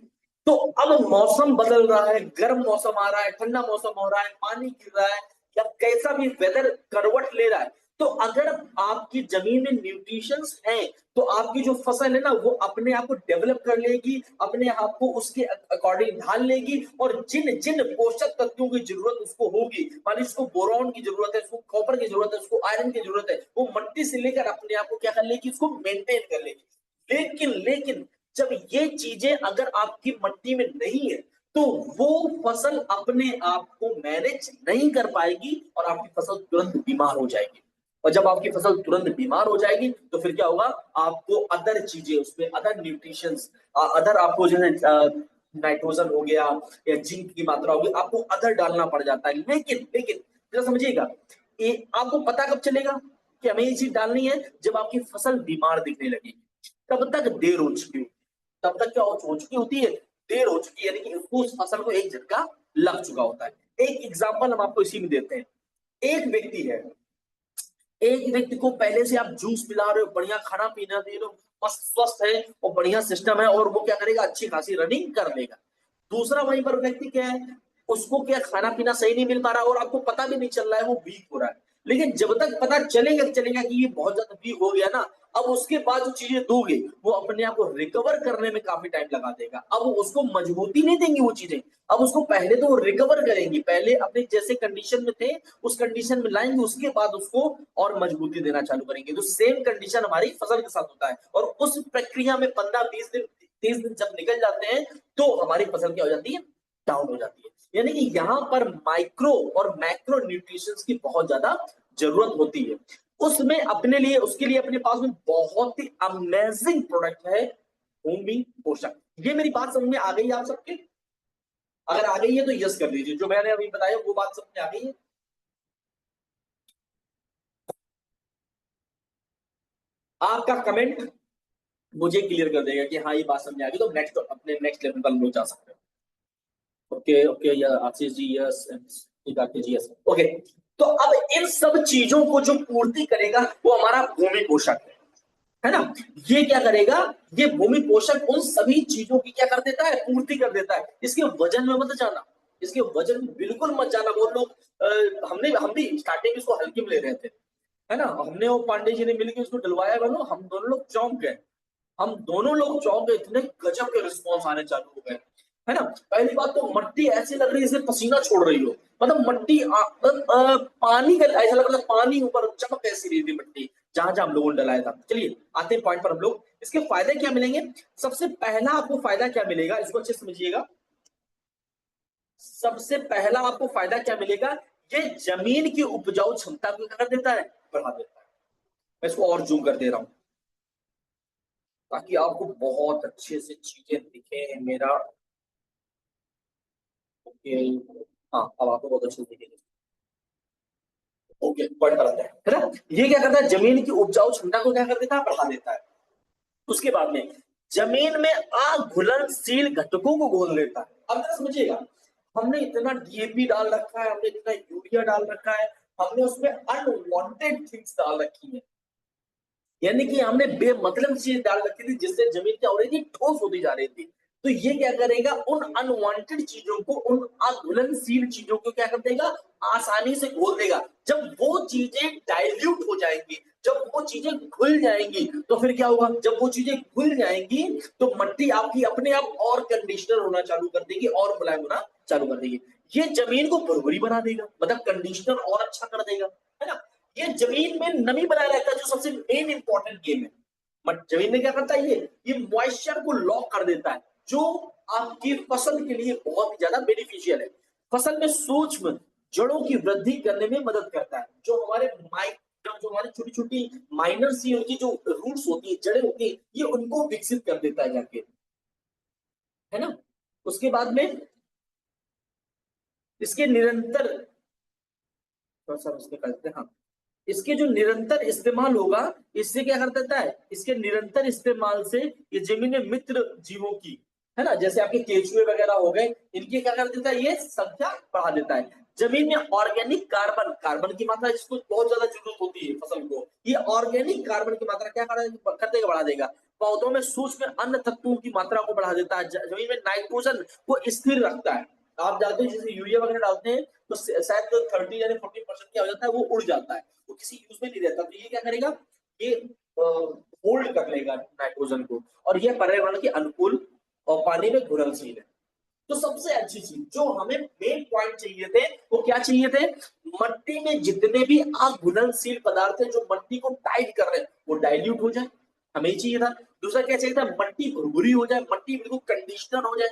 तो अब मौसम बदल रहा है, गर्म मौसम आ रहा है, ठंडा मौसम हो रहा है, पानी गिर रहा है या कैसा भी वेदर करवट ले रहा है, तो अगर आपकी जमीन में न्यूट्रिशंस हैं तो आपकी जो फसल है ना वो अपने आप को डेवलप कर लेगी, अपने आप को उसके अकॉर्डिंग ढाल लेगी, और जिन जिन पोषक तत्वों की जरूरत उसको होगी, मान लीजिए उसको बोरॉन की जरूरत है, उसको कॉपर की जरूरत है, उसको आयरन की जरूरत है, वो मिट्टी से लेकर अपने आप को क्या कर लेगी, उसको मेंटेन कर लेगी। लेकिन जब ये चीजें अगर आपकी मिट्टी में नहीं है तो वो फसल अपने आप को मैनेज नहीं कर पाएगी और आपकी फसल तुरंत बीमार हो जाएगी। और जब आपकी फसल तुरंत बीमार हो जाएगी तो फिर क्या होगा, आपको अदर चीजें उसमें, अदर न्यूट्रिशंस, अदर आपको जो है नाइट्रोजन हो गया या जिंक की मात्रा होगी, आपको अदर डालना पड़ जाता है। लेकिन लेकिन जरा समझिएगा, ये आपको पता कब चलेगा कि हमें ये चीज डालनी है, जब आपकी फसल बीमार दिखने लगेगी, तब तक देर हो चुकी होती है। तब तक क्या हो चुकी होती है, देर हो चुकी है, यानी कि उसको उस फसल को एक झटका लग चुका होता है। एक एग्जाम्पल हम आपको इसी में देते हैं। एक व्यक्ति है, एक व्यक्ति को पहले से आप जूस पिला रहे हो, बढ़िया खाना पीना दे रहे हो, मस्त स्वस्थ है और बढ़िया सिस्टम है, और वो क्या करेगा, अच्छी खासी रनिंग कर लेगा। दूसरा वहीं पर व्यक्ति क्या है, उसको क्या खाना पीना सही नहीं मिल पा रहा और आपको पता भी नहीं चल रहा है, वो वीक हो रहा है। लेकिन जब तक पता चलेगा कि ये बहुत ज्यादा वीक हो गया ना, अब उसके बाद जो चीजें दोगे वो अपने आप को रिकवर करने में काफी टाइम लगा देगा। अब उसको मजबूती नहीं देंगी वो चीजें, अब उसको पहले तो रिकवर करेंगी, पहले अपने जैसे कंडीशन में थे उस कंडीशन में लाएंगे, उसके बाद उसको और मजबूती देना चालू करेंगे। तो सेम कंडीशन हमारी फसल के साथ होता है, और उस प्रक्रिया में 15-20 दिन 30 दिन जब निकल जाते हैं तो हमारी फसल क्या हो जाती है, डाउन हो जाती है। यानी कि यहाँ पर माइक्रो और मैक्रो न्यूट्रिशंस की बहुत ज्यादा जरूरत होती है। उसमें अपने लिए, उसके लिए अपने पास में बहुत ही अमेजिंग प्रोडक्ट है, भूमि पोषक। ये मेरी बात समझ में आ गई आप सबके? अगर आ गई है तो यस कर दीजिए, जो मैंने अभी बताया वो बात समझ में आ गई है। आपका कमेंट मुझे क्लियर कर देगा कि हाँ ये बात समझ आ गई, तो नेक्स्ट अपने नेक्स्ट लेवल पर हम लोग जा सकते हैं। ओके ओके, या आशीष जी यस, जी यस, ओके। तो अब इन सब चीजों को जो पूर्ति करेगा वो हमारा भूमि पोषक है ना। ये क्या करेगा, ये भूमि पोषक उन सभी चीजों की क्या कर देता है, पूर्ति कर देता है। इसके वजन में मत जाना, इसके वजन में बिल्कुल मत जाना। बहुत लोग हम भी स्टार्टिंग में इसको हल्के में ले रहे थे, है ना। हमने वो पांडे जी ने मिलकर उसको डलवाया, बनो हम दोनों लोग चौंक गए, हम दोनों लोग चौंक गए, इतने गजब के रिस्पॉन्स आने चालू हो गए, है ना। पहली बात तो मट्टी ऐसी लग रही है जैसे पसीना छोड़ रही हो, मतलब मट्टी पानी का ऐसा लग रहा था, पानी ऊपर चमक ऐसी रही थी मट्टी जहां जहां हम लोगों ने डलाया था। चलिए आते हैं पॉइंट पर हम लोग, इसके फायदे क्या मिलेंगे। सबसे पहला आपको फायदा क्या मिलेगा, इसको अच्छे से समझिएगा। सबसे पहला आपको फायदा क्या मिलेगा, ये जमीन की उपजाऊ क्षमता को क्या कर देता है, बढ़ा देता है। मैं इसको और जूम कर दे रहा हूं ताकि आपको बहुत अच्छे से चीजें दिखे मेरा। ओके, हाँ अब आपको बहुत अच्छे से दिखेगी। ओके, पॉइंट पर आता है ना। ये क्या करता है, जमीन की उपजाऊ क्षमता को क्या कर देता है, बढ़ा देता है। उसके बाद में जमीन में अघुलनशील घटकों को घोल देता है। अब जरा समझिएगा, हमने इतना डीएपी डाल रखा है, हमने इतना यूरिया डाल रखा है, हमने उसमें अनवांटेड थिंग्स डाल रखी है, यानी कि हमने बेमतलब चीज डाल रखी थी जिससे जमीन क्या हो रही थी, ठोस होती जा रही थी। तो ये क्या करेगा, उन अनवांटेड चीजों को, उन अघुलनशील चीजों को क्या कर देगा, आसानी से घोल देगा। जब वो चीजें डाइल्यूट हो जाएंगी, जब वो चीजें घुल जाएंगी, तो फिर क्या होगा, जब वो चीजें घुल जाएंगी तो मिट्टी आपकी अपने आप और कंडीशनर होना चालू कर देगी और मुलायम होना चालू कर देगी। ये जमीन को भुरभुरी बना देगा, मतलब कंडीशनर और अच्छा कर देगा, है ना। ये जमीन में नमी बनाए रखता है, जो सबसे मेन इंपॉर्टेंट गेम है। बट जमीन में क्या करता है, ये मॉइस्चर को लॉक कर देता है, जो आपकी फसल के लिए बहुत ही ज्यादा बेनिफिशियल है। फसल में सूक्ष्म जड़ों की वृद्धि करने में मदद करता है। जो हमारी छोटी छोटी माइनर सी उनकी जो रूट्स होती है, जड़ें होती है, ये उनको विकसित कर देता है जाके, है ना। उसके बाद में इसके निरंतर, थोड़ा सा उसके करते हैं, हाँ, इसके जो निरंतर इस्तेमाल होगा, इससे क्या कर देता है, इसके निरंतर इस्तेमाल से ये जमीन में मित्र जीवों की, है ना, जैसे आपके केचुए वगैरह हो गए, इनकी क्या कर देता है, ये संख्या बढ़ा देता है। जमीन में ऑर्गेनिक कार्बन, कार्बन की मात्रा जिसको बहुत ज्यादा जरूरत होती है फसल को, ये ऑर्गेनिक कार्बन की मात्रा क्या कर देगा, बढ़ा देगा। पौधों में सूक्ष्म अन्य तत्वों की मात्रा को बढ़ा देता है। जमीन में नाइट्रोजन को स्थिर रखता है। आप जानते हैं जैसे यूरिया वगैरह डालते हैं तो शायद 30 यानी 40% क्या हो जाता है, वो उड़ जाता है, वो किसी यूज में नहीं रहता। तो ये क्या करेगा, ये होल्ड कर लेगा नाइट्रोजन को, और ये पर्यावरण के अनुकूल और पानी में घुलनशील है। तो सबसे अच्छी चीज जो हमें मेन पॉइंट चाहिए थे, वो क्या चाहिए थे, मट्टी में जितने भी अघुलनशील पदार्थ है जो मट्टी को टाइट कर रहे हैं, वो डाइल्यूट हो जाए, हमें ही चाहिए था। दूसरा क्या चाहिए था, मट्टी भुरभुरी हो जाए, मट्टी बिल्कुल कंडीशनर हो जाए,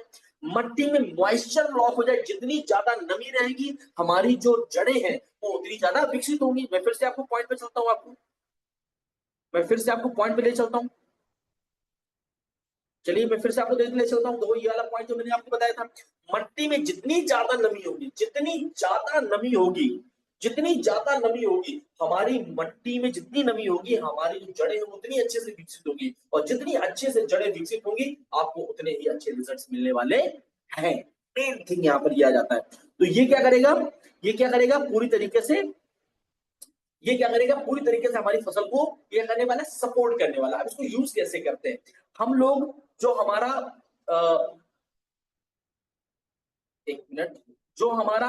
मट्टी में मॉइस्चर लॉक हो जाए। जितनी ज्यादा नमी रहेगी, हमारी जो जड़ें हैं वो उतनी ज्यादा विकसित होंगी। मैं फिर से आपको पॉइंट पे चलता हूँ, ले चलता हूँ। चलिए मैं फिर से आपको ले चलता हूँ, तो ये वाला पॉइंट जो मैंने आपको बताया था, मट्टी में जितनी ज्यादा नमी होगी, हमारी मट्टी में जितनी नमी होगी, हमारी जो जड़ें हैं उतनी अच्छे से विकसित होगी, और जितनी अच्छे से जड़ें विकसित होंगी, आपको उतने ही अच्छे रिजल्ट्स मिलने वाले हैं। मेन थिंग यहाँ पर यह आ जाता है। तो ये क्या करेगा, पूरी तरीके से हमारी फसल को ये करने वाला, सपोर्ट करने वाला। अब इसको यूज कैसे करते हैं हम लोग, जो हमारा एक मिनट, जो हमारा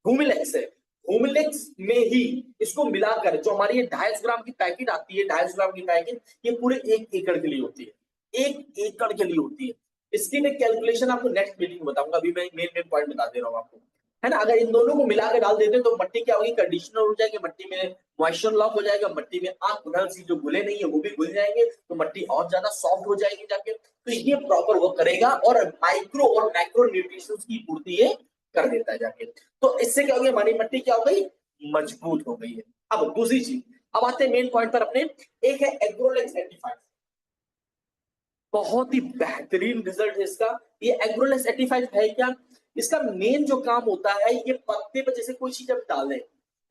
ह्यूमिलेक्स है, ह्यूमिलेक्स में ही इसको मिलाकर, जो हमारी ये 250 ग्राम की पैकेट आती है, 250 ग्राम की पैकेट, ये पूरे 1 एकड़ के लिए होती है, 1 एकड़ के लिए होती है। इसकी मैं कैलकुलेशन आपको नेक्स्ट मीटिंग में बताऊंगा, अभी मैं मेन मेन पॉइंट बता दे रहा हूँ आपको, है ना। अगर इन दोनों को मिलाकर डाल देते तो मट्टी क्या होगी, कंडीशनर हो जाएगी, मट्टी में मॉइस्चर लॉक हो जाएगा, मट्टी में घुलनशील जो घुले नहीं है वो भी घुल जाएंगे, तो मट्टी और ज्यादा सॉफ्ट हो जाएगी जाके। तो ये प्रॉपर वर्क करेगा और माइक्रो और मैक्रो न्यूट्रिशन की पूर्ति ये कर देता है जाके। तो इससे क्या हो गया, हमारी मट्टी क्या हो गई, मजबूत हो गई है। अब दूसरी चीज, अब आते हैं मेन पॉइंट पर अपने, एक है एग्रोलेक्स 85, बहुत ही बेहतरीन रिजल्ट है इसका। ये एग्रोलेक्स 85 है क्या, इसका मेन जो काम होता है, ये पत्ते पर जैसे कोई चीज आप डालें,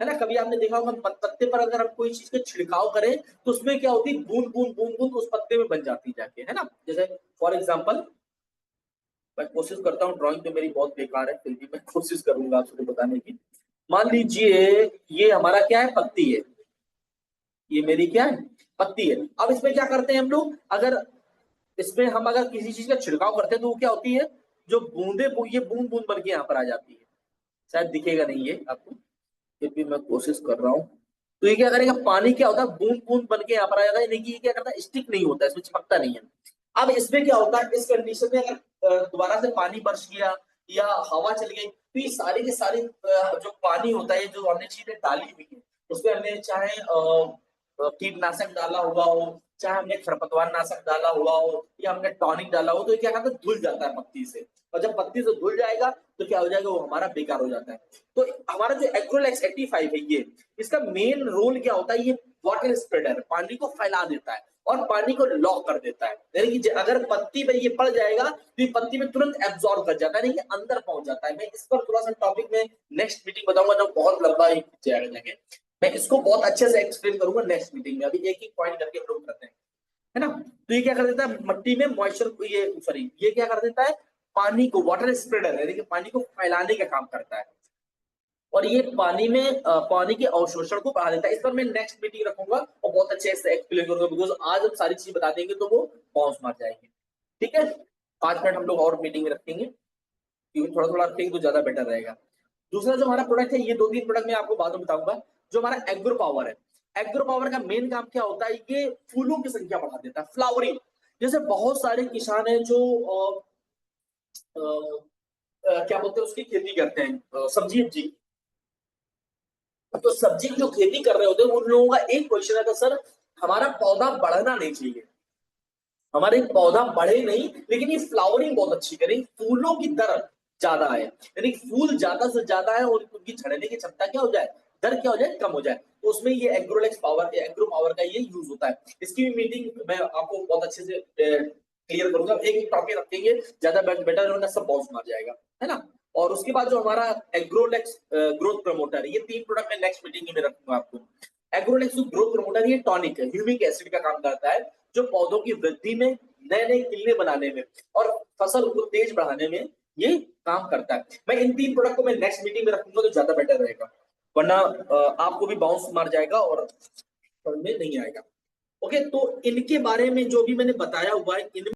है ना। कभी आपने देखा होगा पत्ते पर अगर हम कोई चीज का छिड़काव करें तो उसमें क्या होती है, बूंद बूंद बूंद बूंद उस पत्ते में बन जाती है जाके, है ना। जैसे फॉर एग्जाम्पल मैं कोशिश करता हूँ, ड्राइंग तो मेरी बहुत बेकार है, फिर भी मैं कोशिश करूंगा आपको बताने की। मान लीजिए ये हमारा क्या है, पत्ती है, ये मेरी क्या है, पत्ती है। अब इसमें क्या करते हैं हम लोग, अगर इसमें हम अगर किसी चीज का छिड़काव करते हैं तो वो क्या होती है, जो बूंदे ये बूंद बूंद बन के यहाँ पर आ जाती है। शायद दिखेगा नहीं ये आपको, फिर भी मैं कोशिश कर रहा हूँ। तो ये क्या करेगा, पानी क्या होता है, बूंद बूंद बन के यहाँ पर आ जाता है, लेकिन ये क्या करता है, स्टिक नहीं होता है, इसमें चिपकता नहीं है। अब इसमें क्या होता है, इस कंडीशन में अगर दोबारा से पानी बरस गया या हवा चली गई तो ये सारी की सारी जो पानी होता है, जो हमने चीजें डाली हुई है उसमें हमने चाहे कीटनाशक डाला हुआ हो, चाहे हमने खरपतवार नाशक डाला हुआ हो, या हमने टॉनिक डाला हो, तो ये क्या करता है, धुल जाता है पत्ती से। और जब पत्ती से धुल जाएगा तो क्या हो जाएगा, वो हमारा बेकार हो जाता है। तो हमारा जो एग्रोलेक्स 85 है, ये इसका मेन रोल क्या होता है, ये वाटर स्प्रेडर, पानी को फैला देता है और पानी को लॉक कर देता है। यानी कि अगर पत्ती पे ये पड़ जाएगा तो ये पत्ती में तुरंत एब्जॉर्ब कर जाता है, नहीं अंदर पहुंच जाता है। मैं इस पर थोड़ा सा टॉपिक में नेक्स्ट मीटिंग बताऊंगा, जो बहुत लंबा ही जाएगा जाके, मैं इसको बहुत अच्छे से एक्सप्लेन करूंगा नेक्स्ट मीटिंग में। अभी एक एक पॉइंट करके हम लोग करते हैं, है ना। तो ये क्या कर देता है, मट्टी में मॉइस्चर को, ये सॉरी ये क्या कर देता है, पानी को, वाटर स्प्रेडर यानी कि पानी को फैलाने का काम करता है, और ये पानी में पानी के अवशोषण को बढ़ा देता है। इस पर मैं नेक्स्ट मीटिंग रखूंगा और बहुत अच्छे से एक्सप्लेन करूंगा, बिकॉज आज हम सारी चीज बता देंगे तो वो बाउंस मार जाएंगे। ठीक है, 5 मिनट हम लोग और मीटिंग में रखेंगे, क्योंकि थोड़ा थोड़ा रखेंगे तो ज्यादा बेटर रहेगा। दूसरा जो हमारा प्रोडक्ट है, ये 2-3 प्रोडक्ट मैं आपको बाद में बताऊंगा। जो हमारा एग्रो पावर है, एग्रो पावर का मेन काम क्या होता है, ये फूलों की संख्या बढ़ा देता है, फ्लावरिंग। जैसे बहुत सारे किसान हैं जो क्या बोलते हैं, उसकी खेती करते हैं, सब्जी जी। तो सब्जी की जो खेती कर रहे होते हैं उन लोगों का एक क्वेश्चन है, सर हमारा पौधा बढ़ना नहीं चाहिए, हमारे पौधा बढ़े नहीं लेकिन ये फ्लावरिंग बहुत अच्छी करे, फूलों की दर ज्यादा है, यानी फूल ज्यादा से ज्यादा है और उनकी झड़ने की क्षमता क्या हो जाए, दर क्या हो जाए, कम हो जाए। तो उसमें ये एग्रोलेक्स पावर, एग्रो पावर का ये यूज होता है। इसकी भी मीटिंग मैं आपको बहुत अच्छे से क्लियर करूंगा, एक एक टॉपिक रखेंगे, ज्यादा बेटर होगा, सब बाउंस मार जाएगा, है ना। और उसके बाद जो हमारा एग्रोलेक्स ग्रोथ प्रमोटर, ये 3 प्रोडक्ट मैं नेक्स्ट मीटिंग में रखूंगा आपको। एग्रोलेक्स ग्रोथ प्रमोटर ये टॉनिक है, ह्यूमिक एसिड का काम करता है, जो पौधों की वृद्धि में, नए नए किले बनाने में और फसल को तेज बढ़ाने में ये काम करता है। मैं इन 3 प्रोडक्ट को मैं नेक्स्ट मीटिंग में रखूंगा तो ज्यादा बेटर रहेगा, वरना आपको भी बाउंस मार जाएगा और समझ में नहीं आएगा। ओके, तो इनके बारे में जो भी मैंने बताया हुआ है, इन